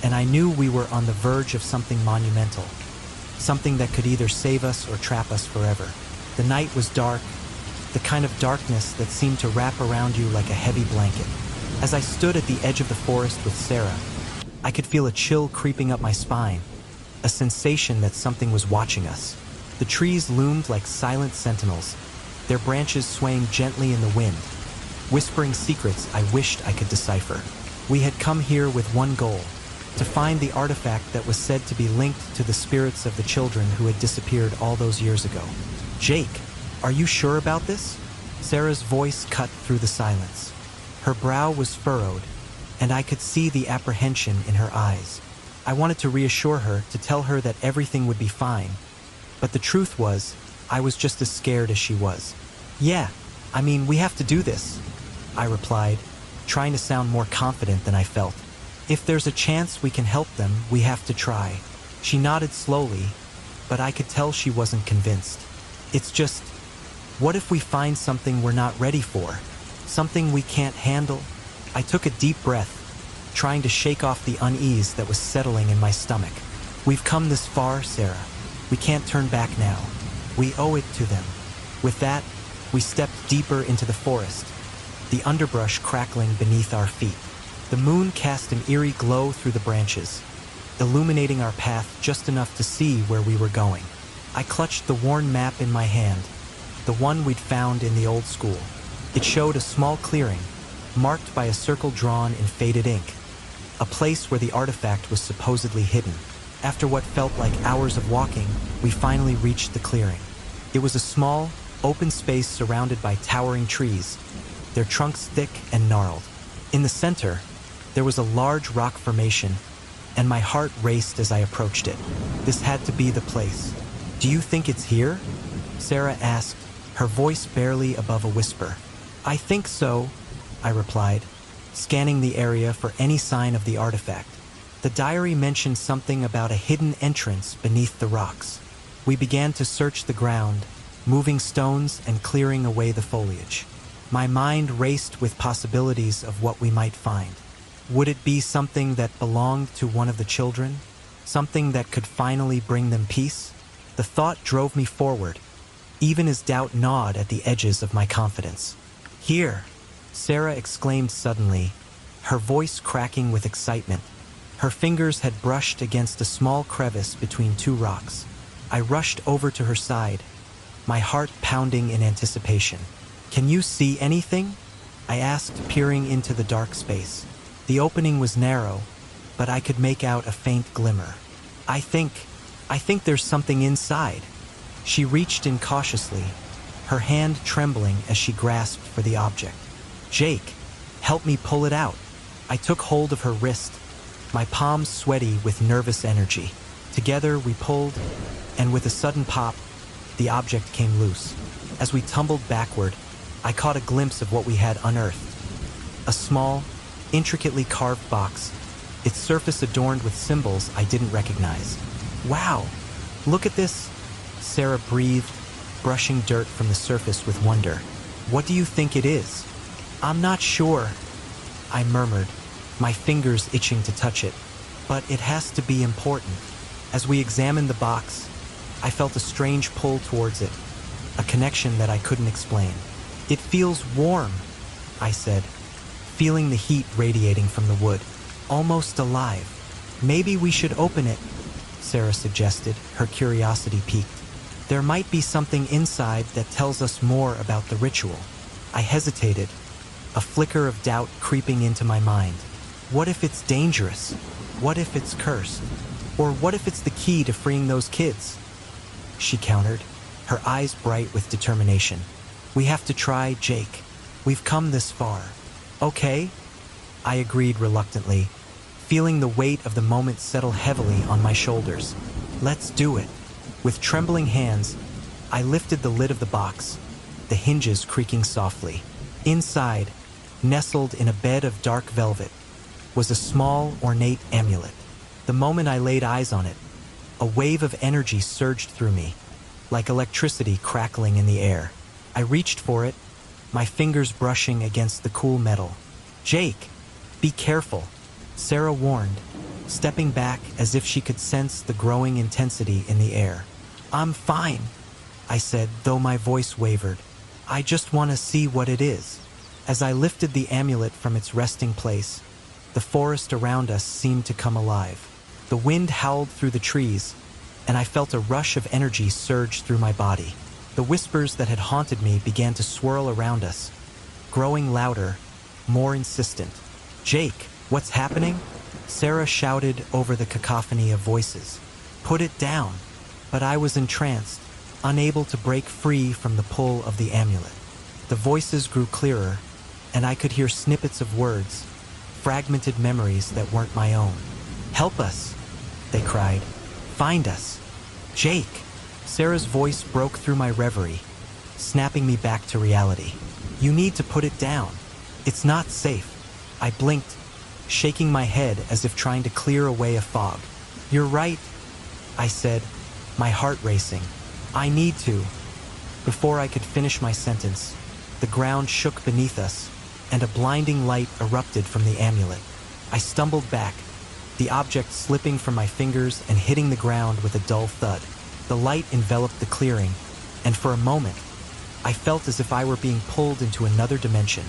S1: and I knew we were on the verge of something monumental, something that could either save us or trap us forever. The night was dark, the kind of darkness that seemed to wrap around you like a heavy blanket. As I stood at the edge of the forest with Sarah, I could feel a chill creeping up my spine, a sensation that something was watching us. The trees loomed like silent sentinels, their branches swaying gently in the wind, whispering secrets I wished I could decipher. We had come here with one goal: to find the artifact that was said to be linked to the spirits of the children who had disappeared all those years ago. "Jake, are you sure about this?" Sarah's voice cut through the silence. Her brow was furrowed, and I could see the apprehension in her eyes. I wanted to reassure her, to tell her that everything would be fine. But the truth was, I was just as scared as she was. "Yeah, I mean, we have to do this," I replied, trying to sound more confident than I felt. "If there's a chance we can help them, we have to try." She nodded slowly, but I could tell she wasn't convinced. "It's just, what if we find something we're not ready for? Something we can't handle?" I took a deep breath, trying to shake off the unease that was settling in my stomach. "We've come this far, Sarah. We can't turn back now. We owe it to them." With that, we stepped deeper into the forest, the underbrush crackling beneath our feet. The moon cast an eerie glow through the branches, illuminating our path just enough to see where we were going. I clutched the worn map in my hand, the one we'd found in the old school. It showed a small clearing, marked by a circle drawn in faded ink, a place where the artifact was supposedly hidden. After what felt like hours of walking, we finally reached the clearing. It was a small, open space surrounded by towering trees, their trunks thick and gnarled. In the center, there was a large rock formation, and my heart raced as I approached it. This had to be the place. "Do you think it's here?" Sarah asked, her voice barely above a whisper. "I think so," I replied, scanning the area for any sign of the artifact. The diary mentioned something about a hidden entrance beneath the rocks. We began to search the ground, moving stones and clearing away the foliage. My mind raced with possibilities of what we might find. Would it be something that belonged to one of the children? Something that could finally bring them peace? The thought drove me forward, even as doubt gnawed at the edges of my confidence. "Here!" Sarah exclaimed suddenly, her voice cracking with excitement. Her fingers had brushed against a small crevice between two rocks. I rushed over to her side, my heart pounding in anticipation. "Can you see anything?" I asked, peering into the dark space. The opening was narrow, but I could make out a faint glimmer. I think there's something inside." She reached in cautiously, her hand trembling as she grasped for the object. "Jake, help me pull it out." I took hold of her wrist, my palms sweaty with nervous energy. Together we pulled, and with a sudden pop, the object came loose. As we tumbled backward, I caught a glimpse of what we had unearthed. A small, intricately carved box, its surface adorned with symbols I didn't recognize. "Wow, look at this," Sarah breathed, brushing dirt from the surface with wonder. "What do you think it is?" "I'm not sure," I murmured, my fingers itching to touch it. "But it has to be important." As we examined the box, I felt a strange pull towards it, a connection that I couldn't explain. "It feels warm," I said, feeling the heat radiating from the wood. "Almost alive." "Maybe we should open it," Sarah suggested, her curiosity piqued. "There might be something inside that tells us more about the ritual." I hesitated, a flicker of doubt creeping into my mind. What if it's dangerous? What if it's cursed? Or what if it's the key to freeing those kids? She countered, her eyes bright with determination. "We have to try, Jake. We've come this far." "Okay," I agreed reluctantly, feeling the weight of the moment settle heavily on my shoulders. "Let's do it." With trembling hands, I lifted the lid of the box, the hinges creaking softly. Inside, nestled in a bed of dark velvet, was a small, ornate amulet. The moment I laid eyes on it, a wave of energy surged through me, like electricity crackling in the air. I reached for it, my fingers brushing against the cool metal. "Jake, be careful," Sarah warned, stepping back as if she could sense the growing intensity in the air. "I'm fine," I said, though my voice wavered. "I just want to see what it is." As I lifted the amulet from its resting place, the forest around us seemed to come alive. The wind howled through the trees, and I felt a rush of energy surge through my body. The whispers that had haunted me began to swirl around us, growing louder, more insistent. "Jake, what's happening?" Sarah shouted over the cacophony of voices. "Put it down." But I was entranced, unable to break free from the pull of the amulet. The voices grew clearer, and I could hear snippets of words, fragmented memories that weren't my own. "Help us," they cried. "Find us. Jake." Sarah's voice broke through my reverie, snapping me back to reality. "You need to put it down. It's not safe." I blinked, shaking my head as if trying to clear away a fog. "You're right," I said, my heart racing. "I need to." Before I could finish my sentence, the ground shook beneath us, and a blinding light erupted from the amulet. I stumbled back, the object slipping from my fingers and hitting the ground with a dull thud. The light enveloped the clearing, and for a moment, I felt as if I were being pulled into another dimension,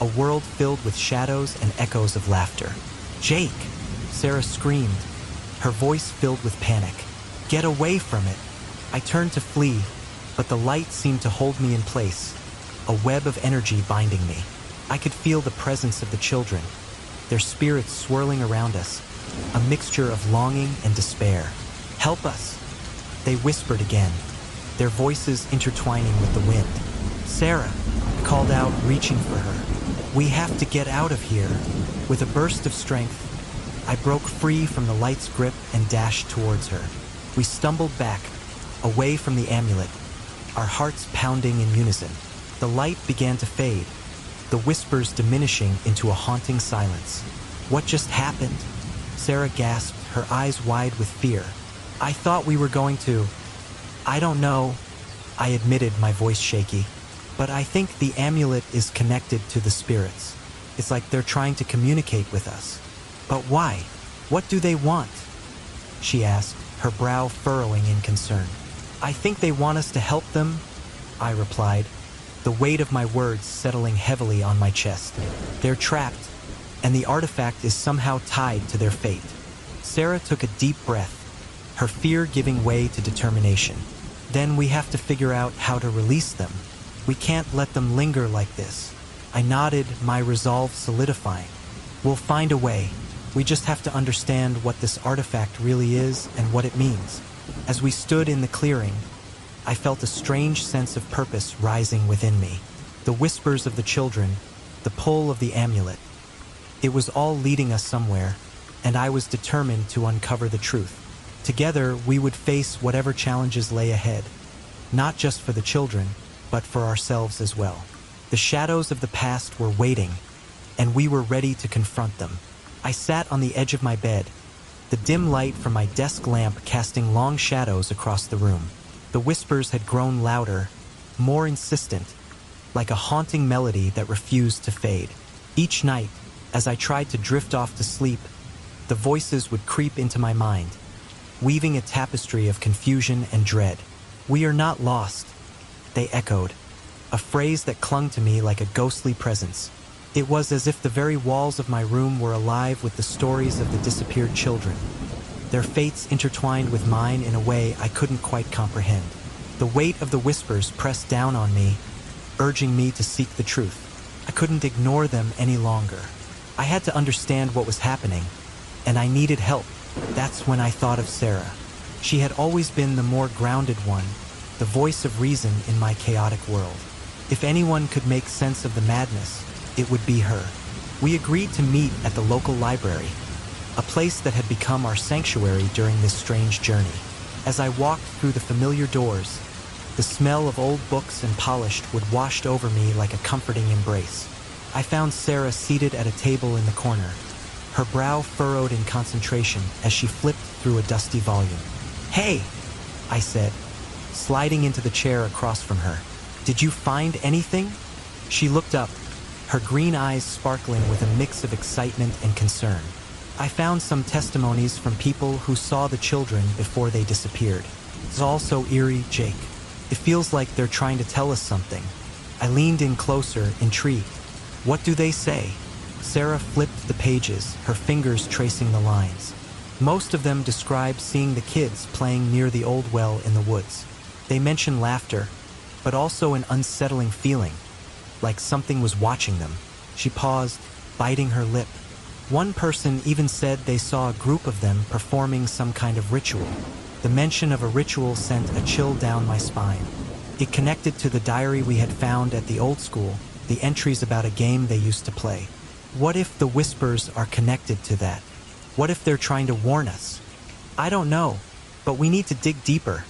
S1: a world filled with shadows and echoes of laughter. "Jake!" Sarah screamed, her voice filled with panic. "Get away from it!" I turned to flee, but the light seemed to hold me in place, a web of energy binding me. I could feel the presence of the children, their spirits swirling around us, a mixture of longing and despair. "Help us!" they whispered again, their voices intertwining with the wind. "Sarah!" I called out, reaching for her. "We have to get out of here." With a burst of strength, I broke free from the light's grip and dashed towards her. We stumbled back, away from the amulet, our hearts pounding in unison. The light began to fade, the whispers diminishing into a haunting silence. "What just happened?" Sarah gasped, her eyes wide with fear. "I thought we were going to..." "I don't know," I admitted, my voice shaky. "But I think the amulet is connected to the spirits. It's like they're trying to communicate with us." "But why? What do they want?" she asked, her brow furrowing in concern. "I think they want us to help them," I replied, the weight of my words settling heavily on my chest. "They're trapped, and the artifact is somehow tied to their fate." Sarah took a deep breath, her fear giving way to determination. "Then we have to figure out how to release them. We can't let them linger like this." I nodded, my resolve solidifying. "We'll find a way. We just have to understand what this artifact really is and what it means." As we stood in the clearing, I felt a strange sense of purpose rising within me. The whispers of the children, the pull of the amulet. It was all leading us somewhere, and I was determined to uncover the truth. Together, we would face whatever challenges lay ahead, not just for the children, but for ourselves as well. The shadows of the past were waiting, and we were ready to confront them. I sat on the edge of my bed, the dim light from my desk lamp casting long shadows across the room. The whispers had grown louder, more insistent, like a haunting melody that refused to fade. Each night, as I tried to drift off to sleep, the voices would creep into my mind, weaving a tapestry of confusion and dread. "We are not lost," they echoed, a phrase that clung to me like a ghostly presence. It was as if the very walls of my room were alive with the stories of the disappeared children, their fates intertwined with mine in a way I couldn't quite comprehend. The weight of the whispers pressed down on me, urging me to seek the truth. I couldn't ignore them any longer. I had to understand what was happening, and I needed help. That's when I thought of Sarah. She had always been the more grounded one, the voice of reason in my chaotic world. If anyone could make sense of the madness, it would be her. We agreed to meet at the local library, a place that had become our sanctuary during this strange journey. As I walked through the familiar doors, the smell of old books and polished wood washed over me like a comforting embrace. I found Sarah seated at a table in the corner, her brow furrowed in concentration as she flipped through a dusty volume. "Hey," I said, sliding into the chair across from her. "Did you find anything?" She looked up, her green eyes sparkling with a mix of excitement and concern. "I found some testimonies from people who saw the children before they disappeared. It's all so eerie, Jake. It feels like they're trying to tell us something." I leaned in closer, intrigued. "What do they say?" Sarah flipped the pages, her fingers tracing the lines. Most of them describe seeing the kids playing near the old well in the woods. They mention laughter, but also an unsettling feeling, like something was watching them. She paused, biting her lip. One person even said they saw a group of them performing some kind of ritual. The mention of a ritual sent a chill down my spine. It connected to the diary we had found at the old school, the entries about a game they used to play. What if the whispers are connected to that? What if they're trying to warn us? I don't know, but we need to dig deeper,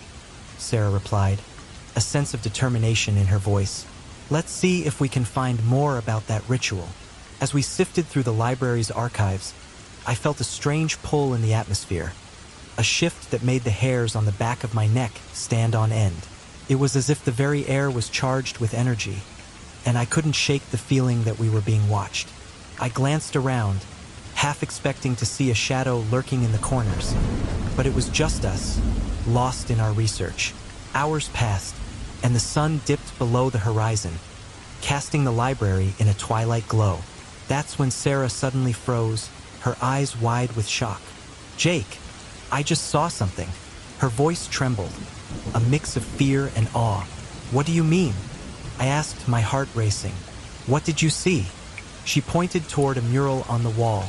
S1: Sarah replied, a sense of determination in her voice. Let's see if we can find more about that ritual. As we sifted through the library's archives, I felt a strange pull in the atmosphere, a shift that made the hairs on the back of my neck stand on end. It was as if the very air was charged with energy, and I couldn't shake the feeling that we were being watched. I glanced around, half expecting to see a shadow lurking in the corners, but it was just us, lost in our research. Hours passed, and the sun dipped below the horizon, casting the library in a twilight glow. That's when Sarah suddenly froze, her eyes wide with shock. Jake, I just saw something. Her voice trembled, a mix of fear and awe. What do you mean? I asked, my heart racing. What did you see? She pointed toward a mural on the wall,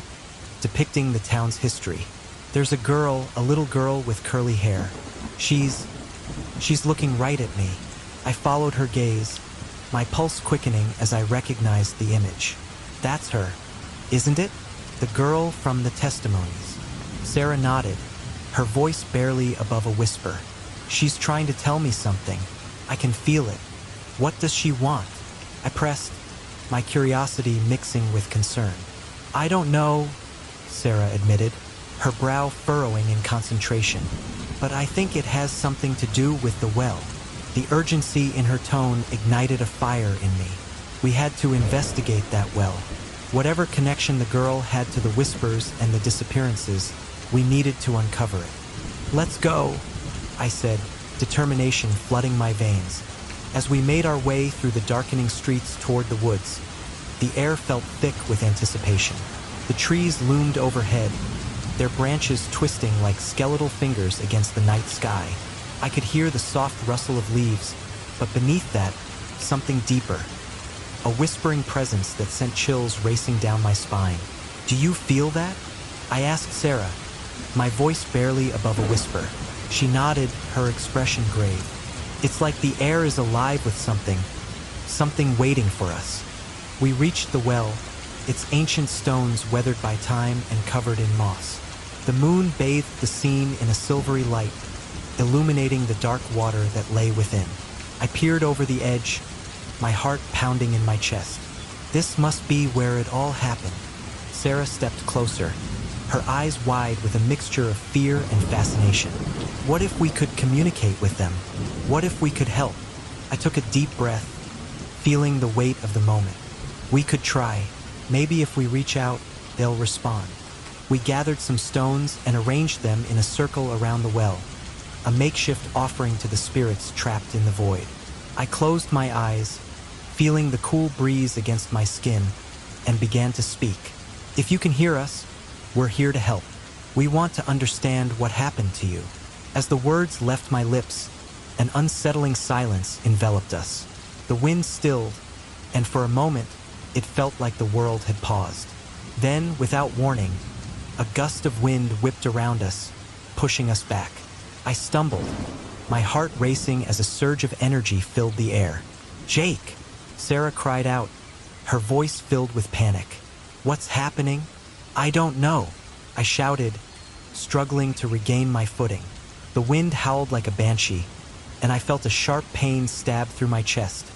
S1: depicting the town's history. There's a girl, a little girl with curly hair. She's looking right at me. I followed her gaze, my pulse quickening as I recognized the image. That's her, isn't it? The girl from the testimonies. Sarah nodded, her voice barely above a whisper. She's trying to tell me something. I can feel it. What does she want? I pressed, my curiosity mixing with concern. I don't know, Sarah admitted, her brow furrowing in concentration. But I think it has something to do with the well. The urgency in her tone ignited a fire in me. We had to investigate that well. Whatever connection the girl had to the whispers and the disappearances, we needed to uncover it. Let's go, I said, determination flooding my veins. As we made our way through the darkening streets toward the woods, the air felt thick with anticipation. The trees loomed overhead, their branches twisting like skeletal fingers against the night sky. I could hear the soft rustle of leaves, but beneath that, something deeper. A whispering presence that sent chills racing down my spine. Do you feel that? I asked Sarah, my voice barely above a whisper. She nodded, her expression grave. It's like the air is alive with something waiting for us. We reached the well, its ancient stones weathered by time and covered in moss. The moon bathed the scene in a silvery light, illuminating the dark water that lay within. I peered over the edge, my heart pounding in my chest. This must be where it all happened. Sarah stepped closer, her eyes wide with a mixture of fear and fascination. What if we could communicate with them? What if we could help? I took a deep breath, feeling the weight of the moment. We could try. Maybe if we reach out, they'll respond. We gathered some stones and arranged them in a circle around the well, a makeshift offering to the spirits trapped in the void. I closed my eyes, feeling the cool breeze against my skin, and began to speak. If you can hear us, we're here to help. We want to understand what happened to you. As the words left my lips, an unsettling silence enveloped us. The wind stilled, and for a moment, it felt like the world had paused. Then, without warning, a gust of wind whipped around us, pushing us back. I stumbled, my heart racing as a surge of energy filled the air. Jake! Sarah cried out, her voice filled with panic. What's happening? I don't know, I shouted, struggling to regain my footing. The wind howled like a banshee, and I felt a sharp pain stab through my chest,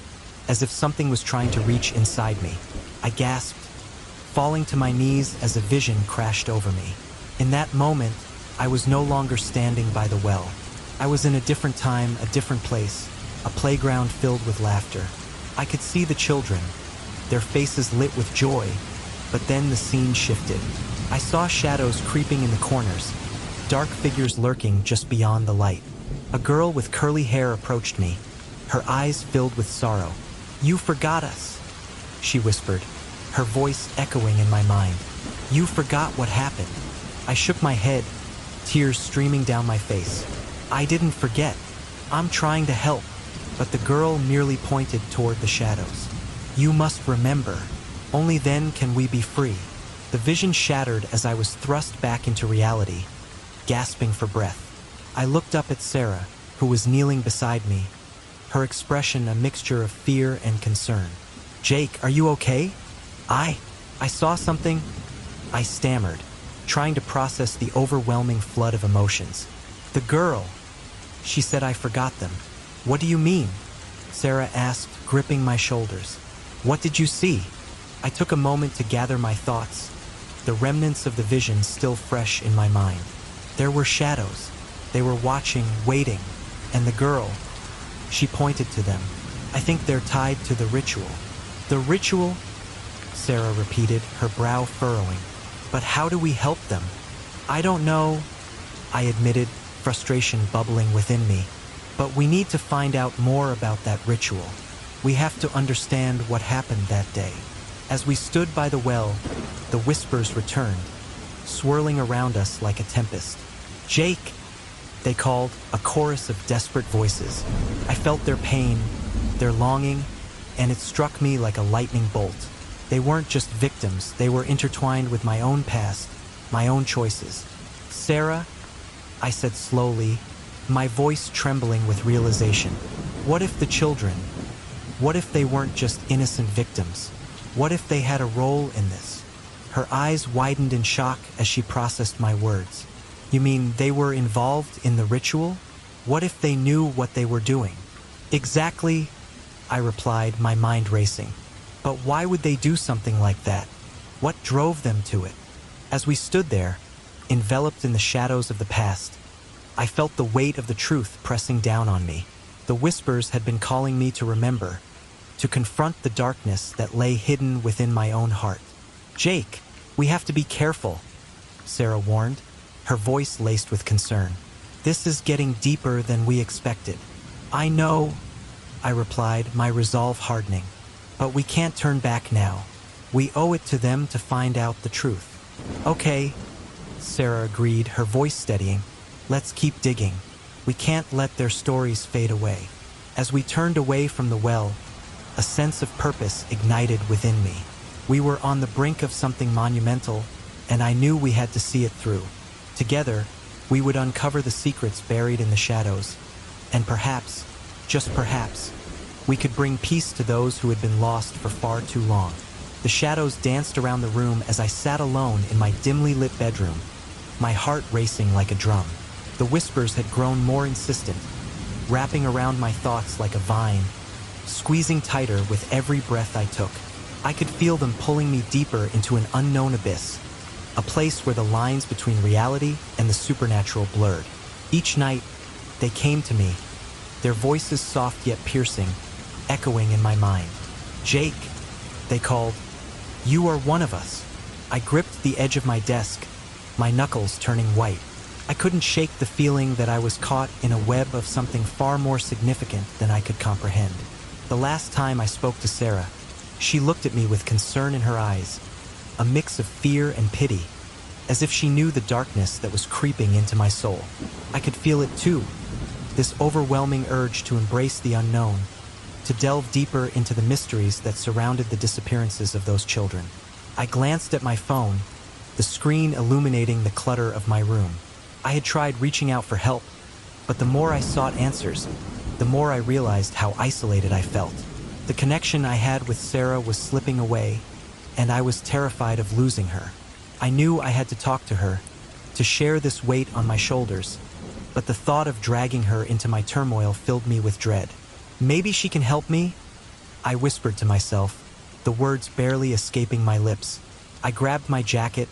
S1: as if something was trying to reach inside me. I gasped, falling to my knees as a vision crashed over me. In that moment, I was no longer standing by the well. I was in a different time, a different place, a playground filled with laughter. I could see the children, their faces lit with joy, but then the scene shifted. I saw shadows creeping in the corners, dark figures lurking just beyond the light. A girl with curly hair approached me, her eyes filled with sorrow. You forgot us, she whispered, her voice echoing in my mind. You forgot what happened. I shook my head, tears streaming down my face. I didn't forget. I'm trying to help. But the girl merely pointed toward the shadows. You must remember. Only then can we be free. The vision shattered as I was thrust back into reality, gasping for breath. I looked up at Sarah, who was kneeling beside me, her expression a mixture of fear and concern. "Jake, are you okay?" I saw something," I stammered, trying to process the overwhelming flood of emotions. "The girl. She said I forgot them." "What do you mean?" Sarah asked, gripping my shoulders. "What did you see?" I took a moment to gather my thoughts, the remnants of the vision still fresh in my mind. There were shadows. They were watching, waiting, and the girl. She pointed to them. "I think they're tied to the ritual." "The ritual?" Sarah repeated, her brow furrowing. "But how do we help them?" "I don't know," I admitted, frustration bubbling within me. "But we need to find out more about that ritual. We have to understand what happened that day." As we stood by the well, the whispers returned, swirling around us like a tempest. "Jake!" they called, a chorus of desperate voices. I felt their pain, their longing, and it struck me like a lightning bolt. They weren't just victims, they were intertwined with my own past, my own choices. "Sarah," I said slowly, my voice trembling with realization. "What if the children? What if they weren't just innocent victims? What if they had a role in this?" Her eyes widened in shock as she processed my words. "You mean they were involved in the ritual? What if they knew what they were doing?" "Exactly," I replied, my mind racing. "But why would they do something like that? What drove them to it?" As we stood there, enveloped in the shadows of the past, I felt the weight of the truth pressing down on me. The whispers had been calling me to remember, to confront the darkness that lay hidden within my own heart. "Jake, we have to be careful," Sarah warned, her voice laced with concern. "This is getting deeper than we expected." "I know," I replied, my resolve hardening. "But we can't turn back now. We owe it to them to find out the truth." "Okay," Sarah agreed, her voice steadying. "Let's keep digging. We can't let their stories fade away." As we turned away from the well, a sense of purpose ignited within me. We were on the brink of something monumental, and I knew we had to see it through. Together, we would uncover the secrets buried in the shadows, and perhaps, just perhaps, we could bring peace to those who had been lost for far too long. The shadows danced around the room as I sat alone in my dimly lit bedroom, my heart racing like a drum. The whispers had grown more insistent, wrapping around my thoughts like a vine, squeezing tighter with every breath I took. I could feel them pulling me deeper into an unknown abyss, a place where the lines between reality and the supernatural blurred. Each night, they came to me, their voices soft yet piercing, echoing in my mind. "Jake," they called, "you are one of us." I gripped the edge of my desk, my knuckles turning white. I couldn't shake the feeling that I was caught in a web of something far more significant than I could comprehend. The last time I spoke to Sarah, she looked at me with concern in her eyes, a mix of fear and pity, as if she knew the darkness that was creeping into my soul. I could feel it too, this overwhelming urge to embrace the unknown, to delve deeper into the mysteries that surrounded the disappearances of those children. I glanced at my phone, the screen illuminating the clutter of my room. I had tried reaching out for help, but the more I sought answers, the more I realized how isolated I felt. The connection I had with Sarah was slipping away, and I was terrified of losing her. I knew I had to talk to her, to share this weight on my shoulders, but the thought of dragging her into my turmoil filled me with dread. "Maybe she can help me?" I whispered to myself, the words barely escaping my lips. I grabbed my jacket,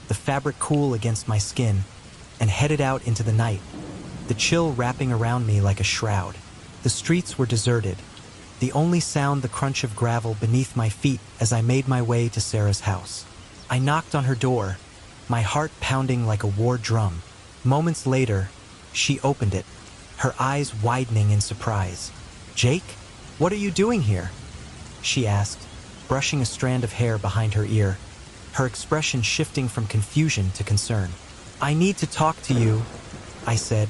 S1: the fabric cool against my skin, and headed out into the night, the chill wrapping around me like a shroud. The streets were deserted, the only sound the crunch of gravel beneath my feet as I made my way to Sarah's house. I knocked on her door, my heart pounding like a war drum. Moments later, she opened it, her eyes widening in surprise. "Jake, what are you doing here?" she asked, brushing a strand of hair behind her ear, her expression shifting from confusion to concern. "I need to talk to you," I said,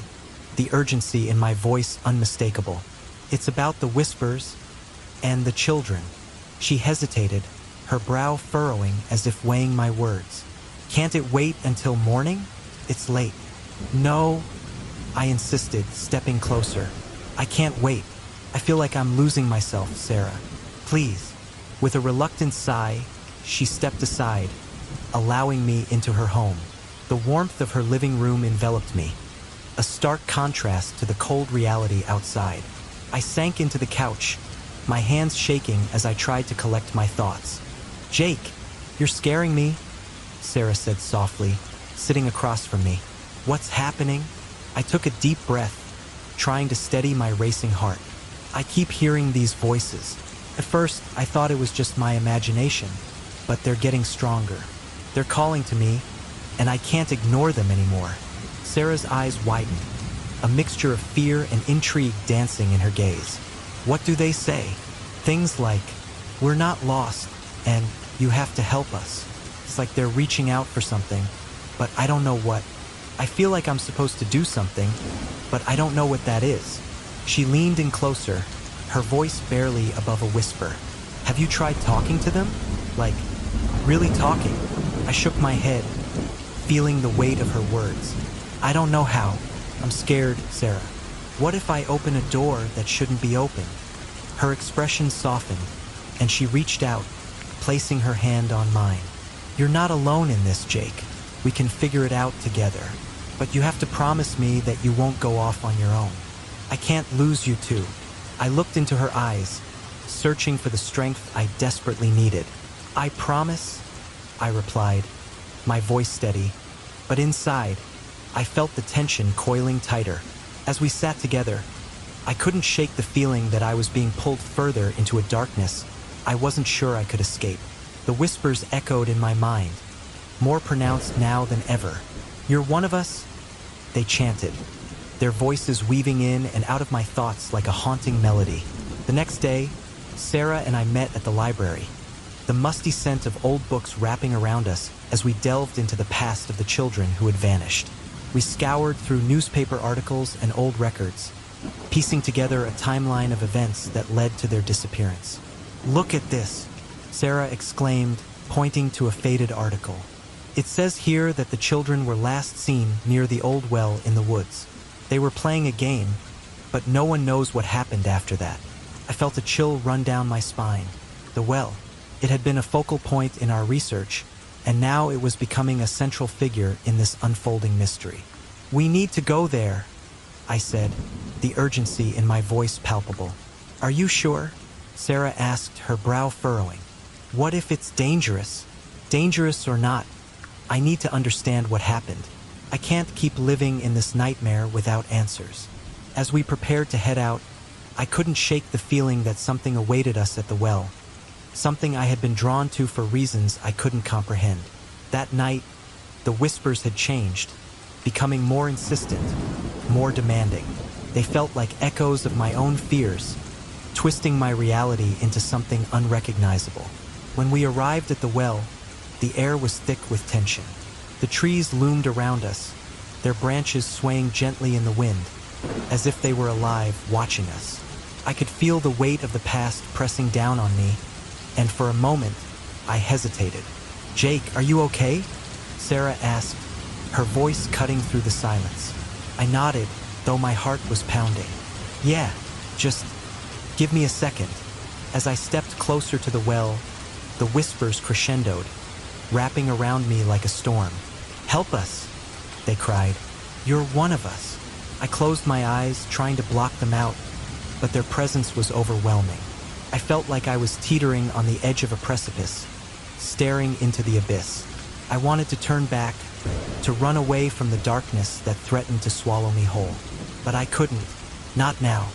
S1: the urgency in my voice unmistakable. "It's about the whispers and the children." She hesitated, her brow furrowing as if weighing my words. "Can't it wait until morning? It's late." "No," I insisted, stepping closer. "I can't wait. I feel like I'm losing myself, Sarah. Please. With a reluctant sigh, she stepped aside, allowing me into her home. The warmth of her living room enveloped me, a stark contrast to the cold reality outside. I sank into the couch, my hands shaking as I tried to collect my thoughts. "Jake, you're scaring me," Sarah said softly, sitting across from me. "What's happening?" I took a deep breath, trying to steady my racing heart. I keep hearing these voices. At first, I thought it was just my imagination, but they're getting stronger. They're calling to me, and I can't ignore them anymore. Sarah's eyes widened, a mixture of fear and intrigue dancing in her gaze. What do they say? Things like, "We're not lost, and you have to help us." It's like they're reaching out for something, but I don't know what. I feel like I'm supposed to do something, but I don't know what that is. She leaned in closer, her voice barely above a whisper. "Have you tried talking to them? Like, really talking?" I shook my head, feeling the weight of her words. "I don't know how. I'm scared, Sarah. What if I open a door that shouldn't be open?" Her expression softened, and she reached out, placing her hand on mine. "You're not alone in this, Jake. We can figure it out together. But you have to promise me that you won't go off on your own. I can't lose you too." I looked into her eyes, searching for the strength I desperately needed. "I promise," I replied, my voice steady, but inside, I felt the tension coiling tighter. As we sat together, I couldn't shake the feeling that I was being pulled further into a darkness I wasn't sure I could escape. The whispers echoed in my mind, more pronounced now than ever. "You're one of us," they chanted, their voices weaving in and out of my thoughts like a haunting melody. The next day, Sarah and I met at the library, the musty scent of old books wrapping around us as we delved into the past of the children who had vanished. We scoured through newspaper articles and old records, piecing together a timeline of events that led to their disappearance. "Look at this," Sarah exclaimed, pointing to a faded article. "It says here that the children were last seen near the old well in the woods. They were playing a game, but no one knows what happened after that." I felt a chill run down my spine. The well. It had been a focal point in our research, and now it was becoming a central figure in this unfolding mystery. "We need to go there," I said, the urgency in my voice palpable. "Are you sure?" Sarah asked, her brow furrowing. "What if it's dangerous? Dangerous or not, I need to understand what happened. I can't keep living in this nightmare without answers." As we prepared to head out, I couldn't shake the feeling that something awaited us at the well, something I had been drawn to for reasons I couldn't comprehend. That night, the whispers had changed, becoming more insistent, more demanding. They felt like echoes of my own fears, twisting my reality into something unrecognizable. When we arrived at the well, the air was thick with tension. The trees loomed around us, their branches swaying gently in the wind, as if they were alive, watching us. I could feel the weight of the past pressing down on me, and for a moment, I hesitated. "Jake, are you okay?" Sarah asked, her voice cutting through the silence. I nodded, though my heart was pounding. "Yeah, just give me a second." As I stepped closer to the well, the whispers crescendoed, wrapping around me like a storm. "Help us," they cried. "You're one of us." I closed my eyes, trying to block them out, but their presence was overwhelming. I felt like I was teetering on the edge of a precipice, staring into the abyss. I wanted to turn back, to run away from the darkness that threatened to swallow me whole. But I couldn't. Not now.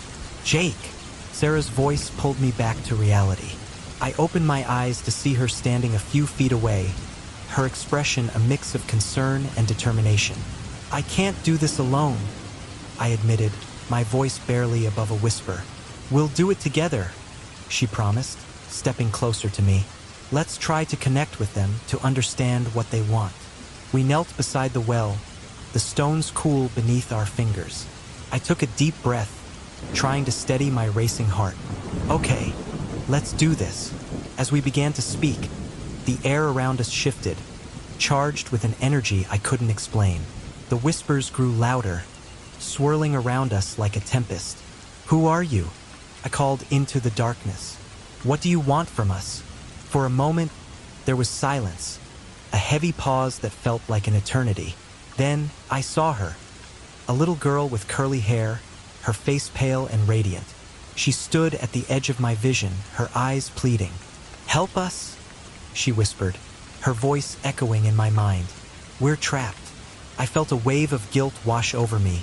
S1: "Jake!" Sarah's voice pulled me back to reality. I opened my eyes to see her standing a few feet away, her expression a mix of concern and determination. "I can't do this alone," I admitted, my voice barely above a whisper. "We'll do it together," she promised, stepping closer to me. "Let's try to connect with them to understand what they want." We knelt beside the well, the stones cool beneath our fingers. I took a deep breath, trying to steady my racing heart. "Okay, let's do this." As we began to speak, the air around us shifted, charged with an energy I couldn't explain. The whispers grew louder, swirling around us like a tempest. "Who are you?" I called into the darkness. What do you want from us? For a moment, there was silence, a heavy pause that felt like an eternity. Then I saw her, a little girl with curly hair, her face pale and radiant. She stood at the edge of my vision, her eyes pleading. "Help us," she whispered, her voice echoing in my mind. "We're trapped." I felt a wave of guilt wash over me,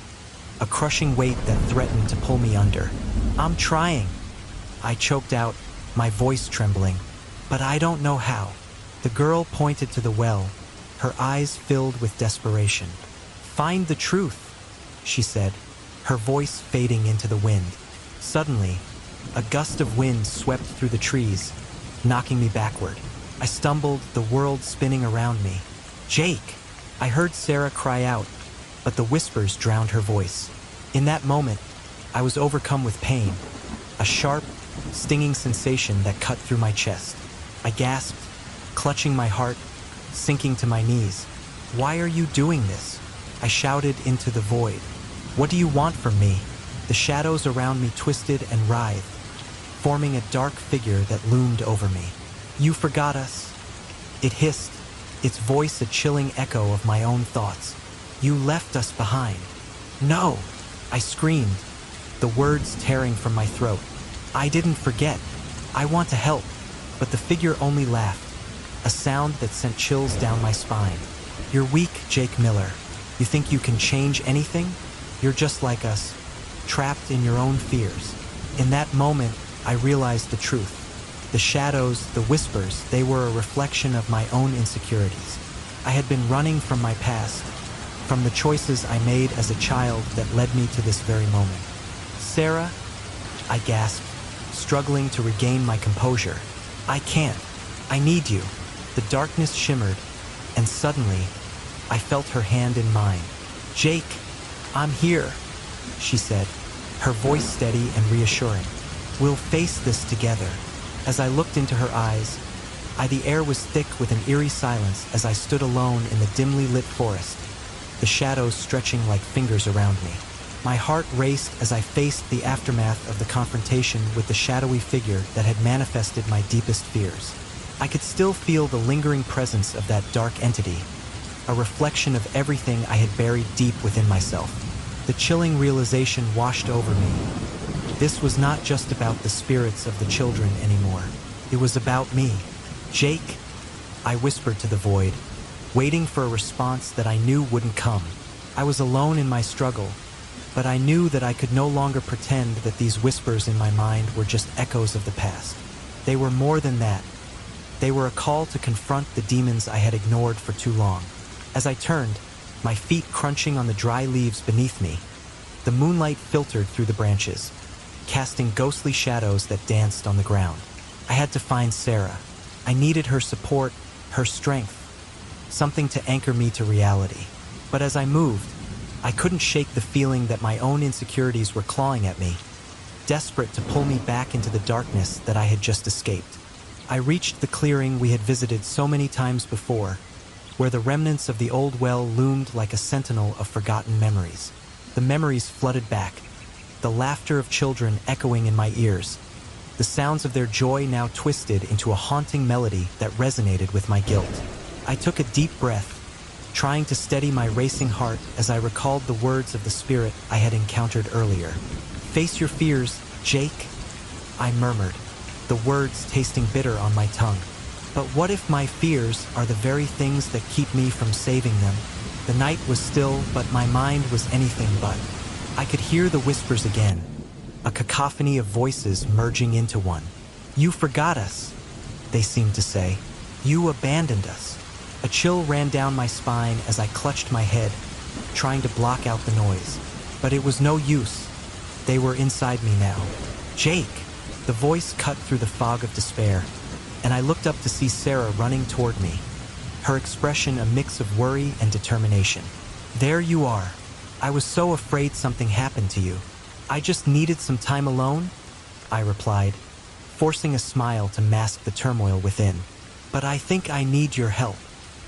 S1: a crushing weight that threatened to pull me under. "I'm trying," I choked out, my voice trembling, "but I don't know how." The girl pointed to the well, her eyes filled with desperation. "Find the truth," she said, her voice fading into the wind. Suddenly, a gust of wind swept through the trees, knocking me backward. I stumbled, the world spinning around me. "Jake!" I heard Sarah cry out, but the whispers drowned her voice. In that moment, I was overcome with pain, a sharp, stinging sensation that cut through my chest. I gasped, clutching my heart, sinking to my knees. "Why are you doing this?" I shouted into the void. "What do you want from me?" The shadows around me twisted and writhed, forming a dark figure that loomed over me. "You forgot us," it hissed, its voice a chilling echo of my own thoughts. "You left us behind." "No!" I screamed, the words tearing from my throat. "I didn't forget. I want to help." But the figure only laughed, a sound that sent chills down my spine. "You're weak, Jake Miller. You think you can change anything? You're just like us, trapped in your own fears." In that moment, I realized the truth. The shadows, the whispers, they were a reflection of my own insecurities. I had been running from my past, from the choices I made as a child that led me to this very moment. "Sarah," I gasped, struggling to regain my composure. "I can't. I need you." The darkness shimmered, and suddenly, I felt her hand in mine. "Jake, I'm here," she said, her voice steady and reassuring. "We'll face this together." As I looked into her eyes, the air was thick with an eerie silence as I stood alone in the dimly lit forest, the shadows stretching like fingers around me. My heart raced as I faced the aftermath of the confrontation with the shadowy figure that had manifested my deepest fears. I could still feel the lingering presence of that dark entity, a reflection of everything I had buried deep within myself. The chilling realization washed over me. This was not just about the spirits of the children anymore. It was about me. "Jake," I whispered to the void, waiting for a response that I knew wouldn't come. I was alone in my struggle, but I knew that I could no longer pretend that these whispers in my mind were just echoes of the past. They were more than that. They were a call to confront the demons I had ignored for too long. As I turned, my feet crunching on the dry leaves beneath me, the moonlight filtered through the branches, casting ghostly shadows that danced on the ground. I had to find Sarah. I needed her support, her strength, something to anchor me to reality. But as I moved, I couldn't shake the feeling that my own insecurities were clawing at me, desperate to pull me back into the darkness that I had just escaped. I reached the clearing we had visited so many times before, where the remnants of the old well loomed like a sentinel of forgotten memories. The memories flooded back, the laughter of children echoing in my ears, the sounds of their joy now twisted into a haunting melody that resonated with my guilt. I took a deep breath, trying to steady my racing heart as I recalled the words of the spirit I had encountered earlier. "Face your fears, Jake," I murmured, the words tasting bitter on my tongue. But what if my fears are the very things that keep me from saving them? The night was still, but my mind was anything but. I could hear the whispers again, a cacophony of voices merging into one. "You forgot us," they seemed to say. "You abandoned us." A chill ran down my spine as I clutched my head, trying to block out the noise. But it was no use. They were inside me now. "Jake!" The voice cut through the fog of despair, and I looked up to see Sarah running toward me, her expression a mix of worry and determination. "There you are. I was so afraid something happened to you. I just needed some time alone," I replied, forcing a smile to mask the turmoil within. "But I think I need your help."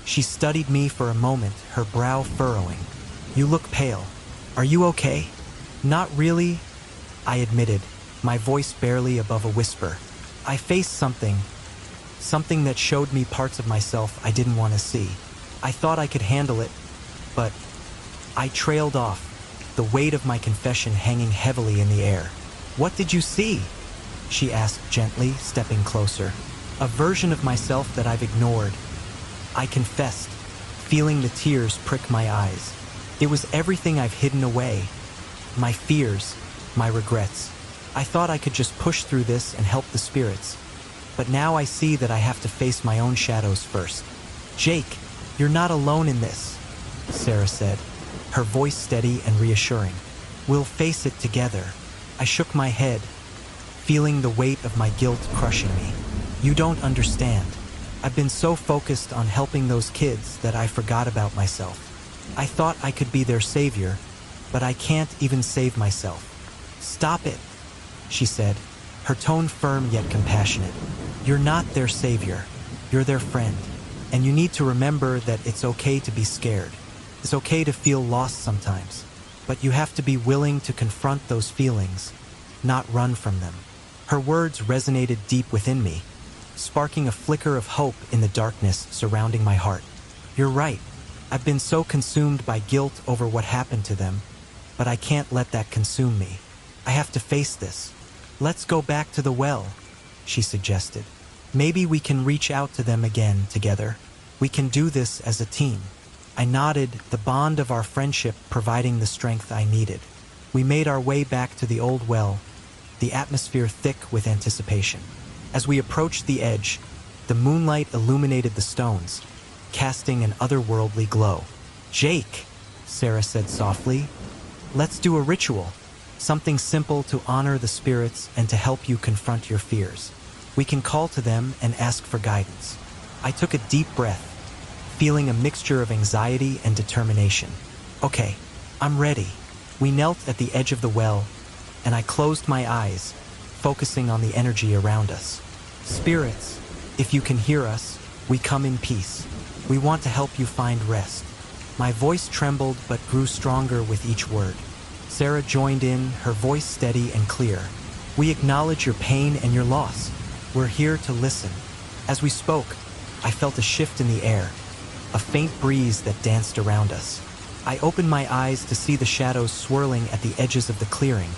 S1: She studied me for a moment, her brow furrowing. "You look pale. Are you okay?" "Not really," I admitted, my voice barely above a whisper. I faced something that showed me parts of myself I didn't want to see. I thought I could handle it, but I trailed off, the weight of my confession hanging heavily in the air. "What did you see?" she asked gently, stepping closer. "A version of myself that I've ignored," I confessed, feeling the tears prick my eyes. "It was everything I've hidden away. My fears, my regrets. I thought I could just push through this and help the spirits. But now I see that I have to face my own shadows first." "Jake, you're not alone in this," Sarah said, her voice steady and reassuring. "We'll face it together." I shook my head, feeling the weight of my guilt crushing me. "You don't understand. I've been so focused on helping those kids that I forgot about myself. I thought I could be their savior, but I can't even save myself." "Stop it," she said, her tone firm yet compassionate. "You're not their savior. You're their friend. And you need to remember that it's okay to be scared. It's okay to feel lost sometimes. But you have to be willing to confront those feelings, not run from them." Her words resonated deep within me, sparking a flicker of hope in the darkness surrounding my heart. "You're right. I've been so consumed by guilt over what happened to them, but I can't let that consume me. I have to face this." "Let's go back to the well," she suggested. "Maybe we can reach out to them again together. We can do this as a team." I nodded, the bond of our friendship providing the strength I needed. We made our way back to the old well, the atmosphere thick with anticipation. As we approached the edge, the moonlight illuminated the stones, casting an otherworldly glow. "Jake," Sarah said softly, "let's do a ritual. Something simple to honor the spirits and to help you confront your fears. We can call to them and ask for guidance." I took a deep breath, feeling a mixture of anxiety and determination. "Okay, I'm ready." We knelt at the edge of the well, and I closed my eyes, focusing on the energy around us. "Spirits, if you can hear us, we come in peace. We want to help you find rest." My voice trembled but grew stronger with each word. Sarah joined in, her voice steady and clear. "We acknowledge your pain and your loss. We're here to listen." As we spoke, I felt a shift in the air, a faint breeze that danced around us. I opened my eyes to see the shadows swirling at the edges of the clearing,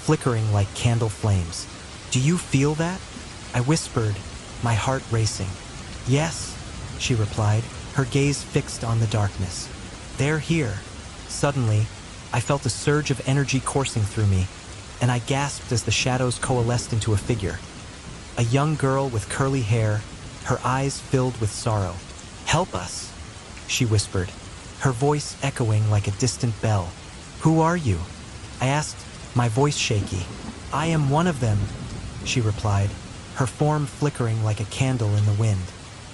S1: flickering like candle flames. "Do you feel that?" I whispered, my heart racing. "Yes," she replied, her gaze fixed on the darkness. "They're here." Suddenly, I felt a surge of energy coursing through me, and I gasped as the shadows coalesced into a figure. A young girl with curly hair, her eyes filled with sorrow. "Help us," she whispered, her voice echoing like a distant bell. "Who are you?" I asked, my voice shaky. "I am one of them," she replied, her form flickering like a candle in the wind.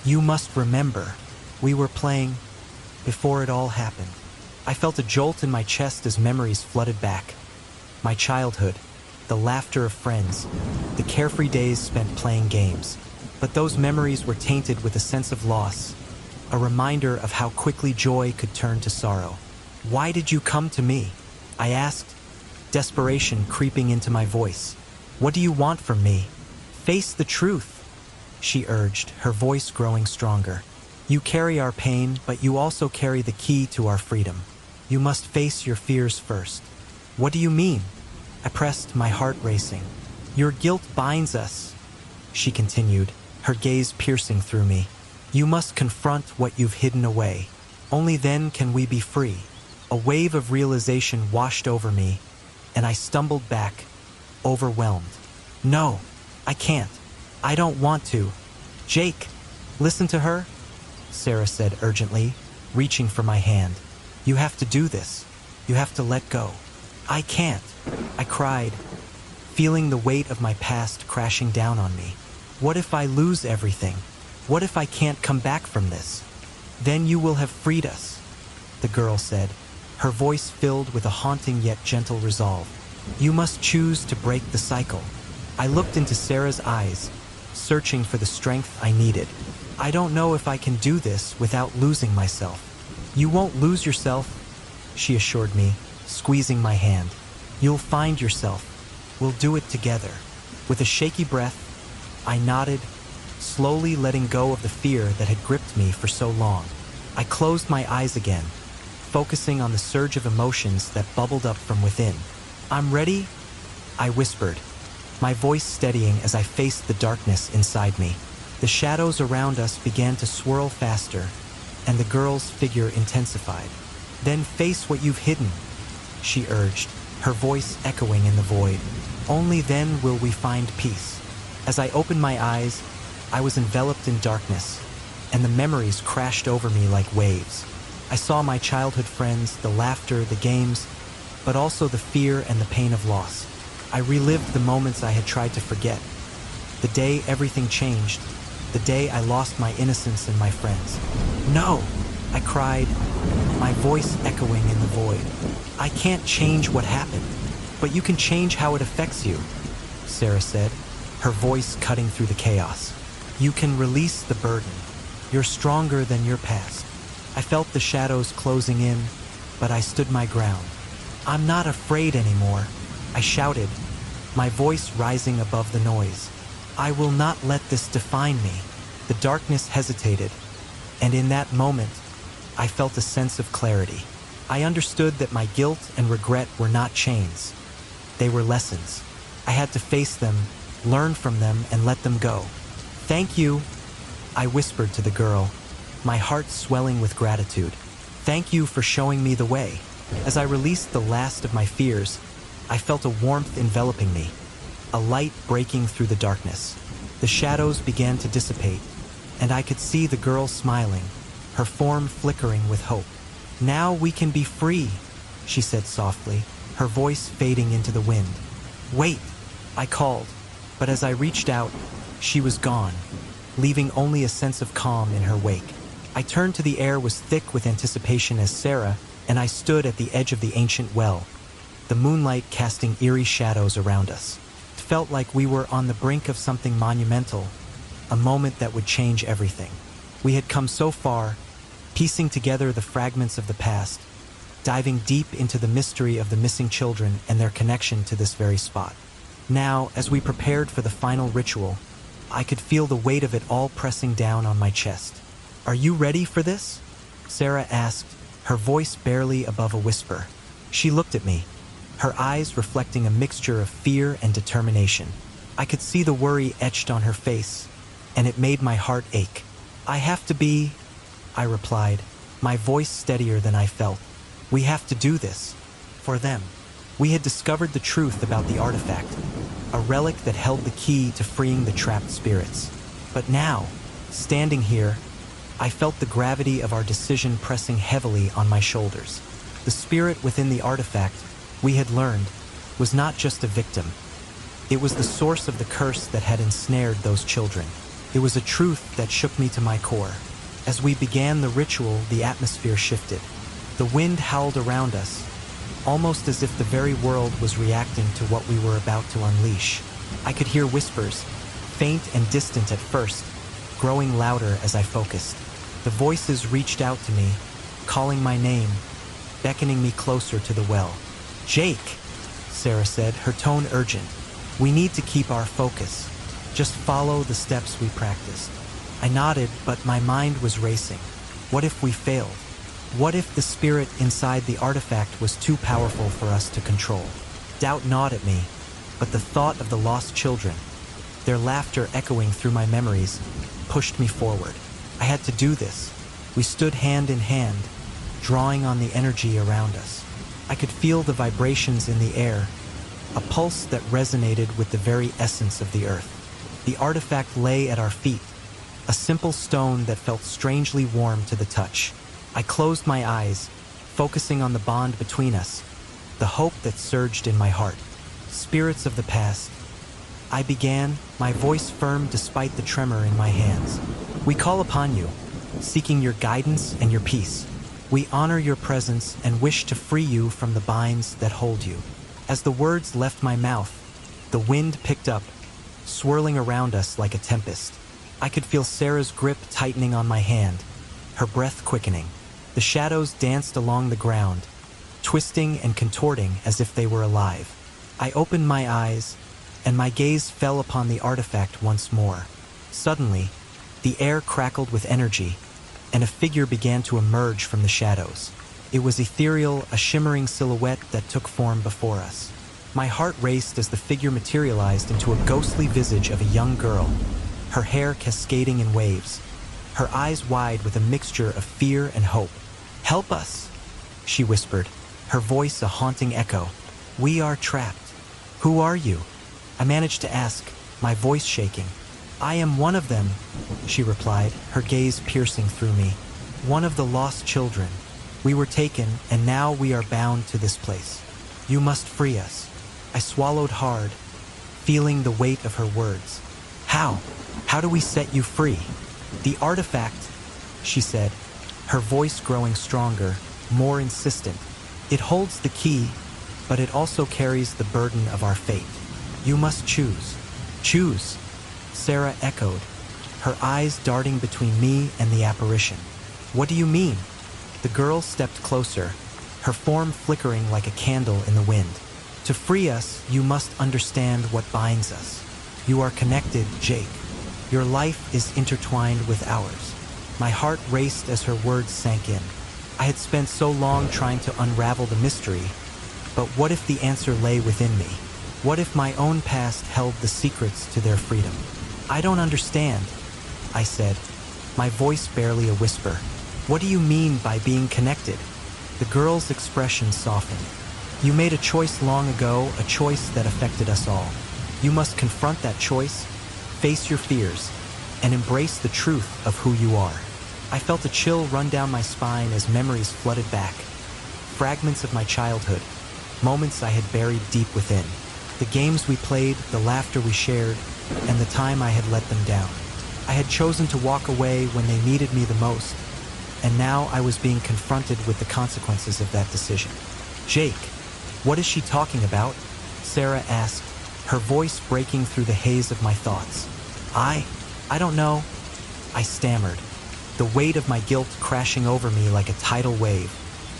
S1: "You must remember, we were playing before it all happened." I felt a jolt in my chest as memories flooded back. My childhood, the laughter of friends, the carefree days spent playing games. But those memories were tainted with a sense of loss, a reminder of how quickly joy could turn to sorrow. "Why did you come to me?" I asked, desperation creeping into my voice. "What do you want from me? Face the truth," she urged, her voice growing stronger. "You carry our pain, but you also carry the key to our freedom. You must face your fears first." "What do you mean?" I pressed, my heart racing. "Your guilt binds us," she continued, her gaze piercing through me. "You must confront what you've hidden away. Only then can we be free." A wave of realization washed over me, and I stumbled back, overwhelmed. "No, I can't. I don't want to." "Jake, listen to her," Sarah said urgently, reaching for my hand. "You have to do this. You have to let go." "I can't," I cried, feeling the weight of my past crashing down on me. "What if I lose everything? What if I can't come back from this?" "Then you will have freed us," the girl said, her voice filled with a haunting yet gentle resolve. "You must choose to break the cycle." I looked into Sarah's eyes, searching for the strength I needed. "I don't know if I can do this without losing myself." "You won't lose yourself," she assured me, squeezing my hand. "You'll find yourself. We'll do it together. With a shaky breath, I nodded, slowly letting go of the fear that had gripped me for so long. I closed my eyes again, focusing on the surge of emotions that bubbled up from within. "I'm ready," I whispered, my voice steadying as I faced the darkness inside me. The shadows around us began to swirl faster, and the girl's figure intensified. "Then face what you've hidden," she urged, her voice echoing in the void. "Only then will we find peace." As I opened my eyes, I was enveloped in darkness, and the memories crashed over me like waves. I saw my childhood friends, the laughter, the games, but also the fear and the pain of loss. I relived the moments I had tried to forget. The day everything changed, the day I lost my innocence and my friends. "No!" I cried, my voice echoing in the void. "I can't change what happened, but you can change how it affects you," Sarah said, her voice cutting through the chaos. "You can release the burden. You're stronger than your past." I felt the shadows closing in, but I stood my ground. "I'm not afraid anymore," I shouted, my voice rising above the noise. "I will not let this define me." The darkness hesitated, and in that moment, I felt a sense of clarity. I understood that my guilt and regret were not chains. They were lessons. I had to face them, learn from them, and let them go. "Thank you," I whispered to the girl, my heart swelling with gratitude. "Thank you for showing me the way." As I released the last of my fears, I felt a warmth enveloping me, a light breaking through the darkness. The shadows began to dissipate, and I could see the girl smiling, her form flickering with hope. "Now we can be free," she said softly, her voice fading into the wind. "Wait," I called, but as I reached out, she was gone, leaving only a sense of calm in her wake. I turned to the air was thick with anticipation as Sarah and I stood at the edge of the ancient well, the moonlight casting eerie shadows around us. It felt like we were on the brink of something monumental, a moment that would change everything. We had come so far, piecing together the fragments of the past, diving deep into the mystery of the missing children and their connection to this very spot. Now, as we prepared for the final ritual, I could feel the weight of it all pressing down on my chest. "Are you ready for this?" Sarah asked, her voice barely above a whisper. She looked at me, her eyes reflecting a mixture of fear and determination. I could see the worry etched on her face, and it made my heart ache. "I have to be," I replied, my voice steadier than I felt. "We have to do this. For them." We had discovered the truth about the artifact, a relic that held the key to freeing the trapped spirits. But now, standing here, I felt the gravity of our decision pressing heavily on my shoulders. The spirit within the artifact, we had learned, was not just a victim. It was the source of the curse that had ensnared those children. It was a truth that shook me to my core. As we began the ritual, the atmosphere shifted. The wind howled around us, almost as if the very world was reacting to what we were about to unleash. I could hear whispers, faint and distant at first, growing louder as I focused. The voices reached out to me, calling my name, beckoning me closer to the well. "Jake," Sarah said, her tone urgent. "We need to keep our focus. Just follow the steps we practiced." I nodded, but my mind was racing. What if we failed? What if the spirit inside the artifact was too powerful for us to control? Doubt gnawed at me, but the thought of the lost children, their laughter echoing through my memories, pushed me forward. I had to do this. We stood hand in hand, drawing on the energy around us. I could feel the vibrations in the air, a pulse that resonated with the very essence of the earth. The artifact lay at our feet, a simple stone that felt strangely warm to the touch. I closed my eyes, focusing on the bond between us, the hope that surged in my heart. "Spirits of the past," I began, my voice firm despite the tremor in my hands. "We call upon you, seeking your guidance and your peace. We honor your presence and wish to free you from the binds that hold you." As the words left my mouth, the wind picked up, swirling around us like a tempest. I could feel Sarah's grip tightening on my hand, her breath quickening. The shadows danced along the ground, twisting and contorting as if they were alive. I opened my eyes, and my gaze fell upon the artifact once more. Suddenly, the air crackled with energy, and a figure began to emerge from the shadows. It was ethereal, a shimmering silhouette that took form before us. My heart raced as the figure materialized into a ghostly visage of a young girl, her hair cascading in waves, her eyes wide with a mixture of fear and hope. "Help us," she whispered, her voice a haunting echo. "We are trapped." "Who are you?" I managed to ask, my voice shaking. "I am one of them," she replied, her gaze piercing through me. "One of the lost children. We were taken, and now we are bound to this place. You must free us." I swallowed hard, feeling the weight of her words. "How? How do we set you free?" "The artifact," she said, her voice growing stronger, more insistent. "It holds the key, but it also carries the burden of our fate. You must choose." "Choose?" Sarah echoed, her eyes darting between me and the apparition. "What do you mean?" The girl stepped closer, her form flickering like a candle in the wind. "To free us, you must understand what binds us. You are connected, Jake. Your life is intertwined with ours." My heart raced as her words sank in. I had spent so long trying to unravel the mystery, but what if the answer lay within me? What if my own past held the secrets to their freedom? "I don't understand," I said, my voice barely a whisper. "What do you mean by being connected?" The girl's expression softened. "You made a choice long ago, a choice that affected us all. You must confront that choice, face your fears, and embrace the truth of who you are." I felt a chill run down my spine as memories flooded back. Fragments of my childhood, moments I had buried deep within. The games we played, the laughter we shared, and the time I had let them down. I had chosen to walk away when they needed me the most, and now I was being confronted with the consequences of that decision. "Jake, what is she talking about?" Sarah asked, her voice breaking through the haze of my thoughts. I don't know," I stammered, the weight of my guilt crashing over me like a tidal wave.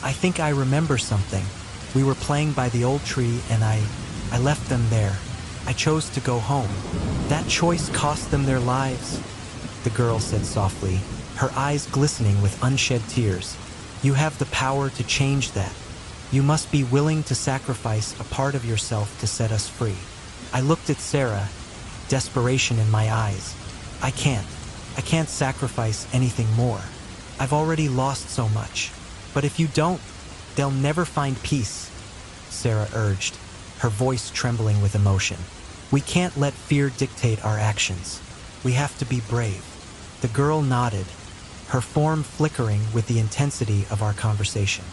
S1: "I think I remember something. We were playing by the old tree and I left them there. I chose to go home. That choice cost them their lives," the girl said softly, her eyes glistening with unshed tears. "You have the power to change that. You must be willing to sacrifice a part of yourself to set us free." I looked at Sarah, desperation in my eyes. I can't sacrifice anything more. I've already lost so much. But if you don't, they'll never find peace," Sarah urged, her voice trembling with emotion. "We can't let fear dictate our actions. We have to be brave." The girl nodded, her form flickering with the intensity of our conversation.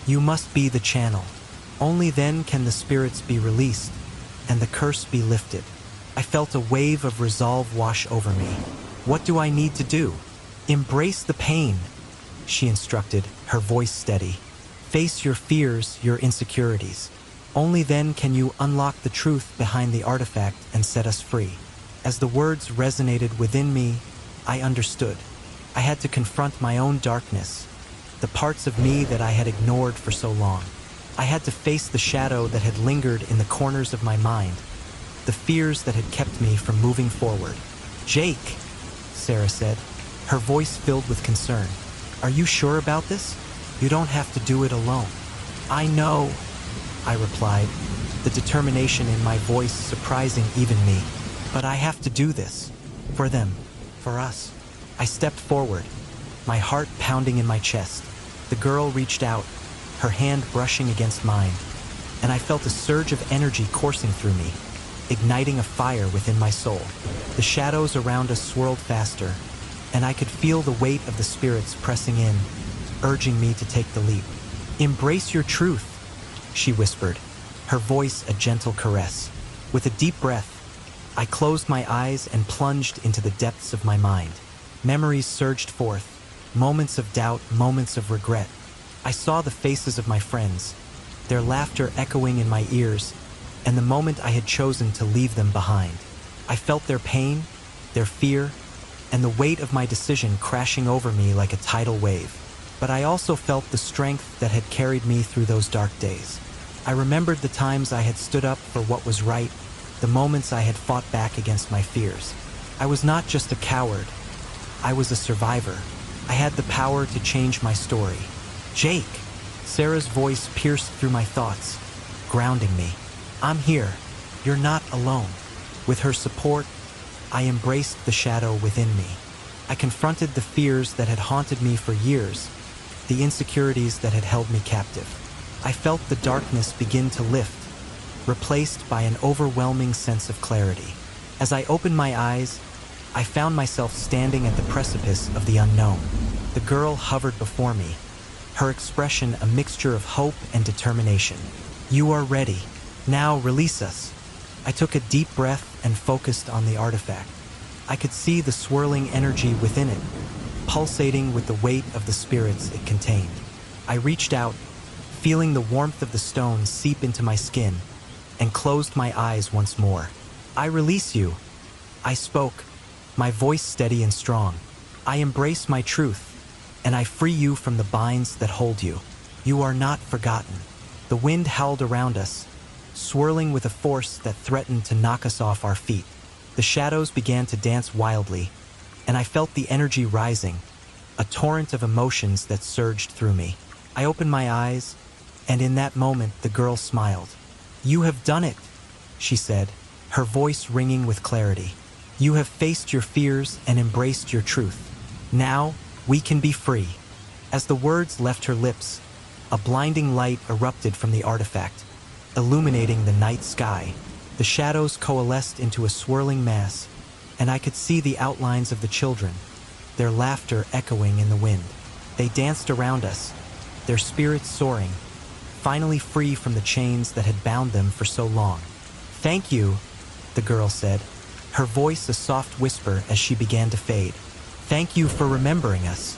S1: "You must be the channel. Only then can the spirits be released and the curse be lifted." I felt a wave of resolve wash over me. "What do I need to do?" "Embrace the pain," she instructed, her voice steady. "Face your fears, your insecurities. Only then can you unlock the truth behind the artifact and set us free." As the words resonated within me, I understood. I had to confront my own darkness, the parts of me that I had ignored for so long. I had to face the shadow that had lingered in the corners of my mind, the fears that had kept me from moving forward. "Jake," Sarah said, her voice filled with concern. "Are you sure about this? You don't have to do it alone." "I know," I replied, the determination in my voice surprising even me. "But I have to do this. For them. For us." I stepped forward, my heart pounding in my chest. The girl reached out, her hand brushing against mine, and I felt a surge of energy coursing through me, igniting a fire within my soul. The shadows around us swirled faster, and I could feel the weight of the spirits pressing in, urging me to take the leap. "Embrace your truth," she whispered, her voice a gentle caress. With a deep breath, I closed my eyes and plunged into the depths of my mind. Memories surged forth, moments of doubt, moments of regret. I saw the faces of my friends, their laughter echoing in my ears, and the moment I had chosen to leave them behind. I felt their pain, their fear, and the weight of my decision crashing over me like a tidal wave. But I also felt the strength that had carried me through those dark days. I remembered the times I had stood up for what was right, the moments I had fought back against my fears. I was not just a coward. I was a survivor. I had the power to change my story. Jake! Sarah's voice pierced through my thoughts, grounding me. I'm here. You're not alone. With her support, I embraced the shadow within me. I confronted the fears that had haunted me for years, the insecurities that had held me captive. I felt the darkness begin to lift, replaced by an overwhelming sense of clarity. As I opened my eyes, I found myself standing at the precipice of the unknown. The girl hovered before me, her expression a mixture of hope and determination. You are ready. Now release us. I took a deep breath and focused on the artifact. I could see the swirling energy within it, pulsating with the weight of the spirits it contained. I reached out, feeling the warmth of the stone seep into my skin, and closed my eyes once more. I release you. I spoke, my voice steady and strong. I embrace my truth, and I free you from the binds that hold you. You are not forgotten. The wind howled around us, swirling with a force that threatened to knock us off our feet. The shadows began to dance wildly, and I felt the energy rising, a torrent of emotions that surged through me. I opened my eyes, and in that moment the girl smiled. You have done it, she said, her voice ringing with clarity. You have faced your fears and embraced your truth. Now, we can be free. As the words left her lips, a blinding light erupted from the artifact, illuminating the night sky. The shadows coalesced into a swirling mass, and I could see the outlines of the children, their laughter echoing in the wind. They danced around us, their spirits soaring, finally free from the chains that had bound them for so long. Thank you, the girl said, her voice a soft whisper as she began to fade. Thank you for remembering us.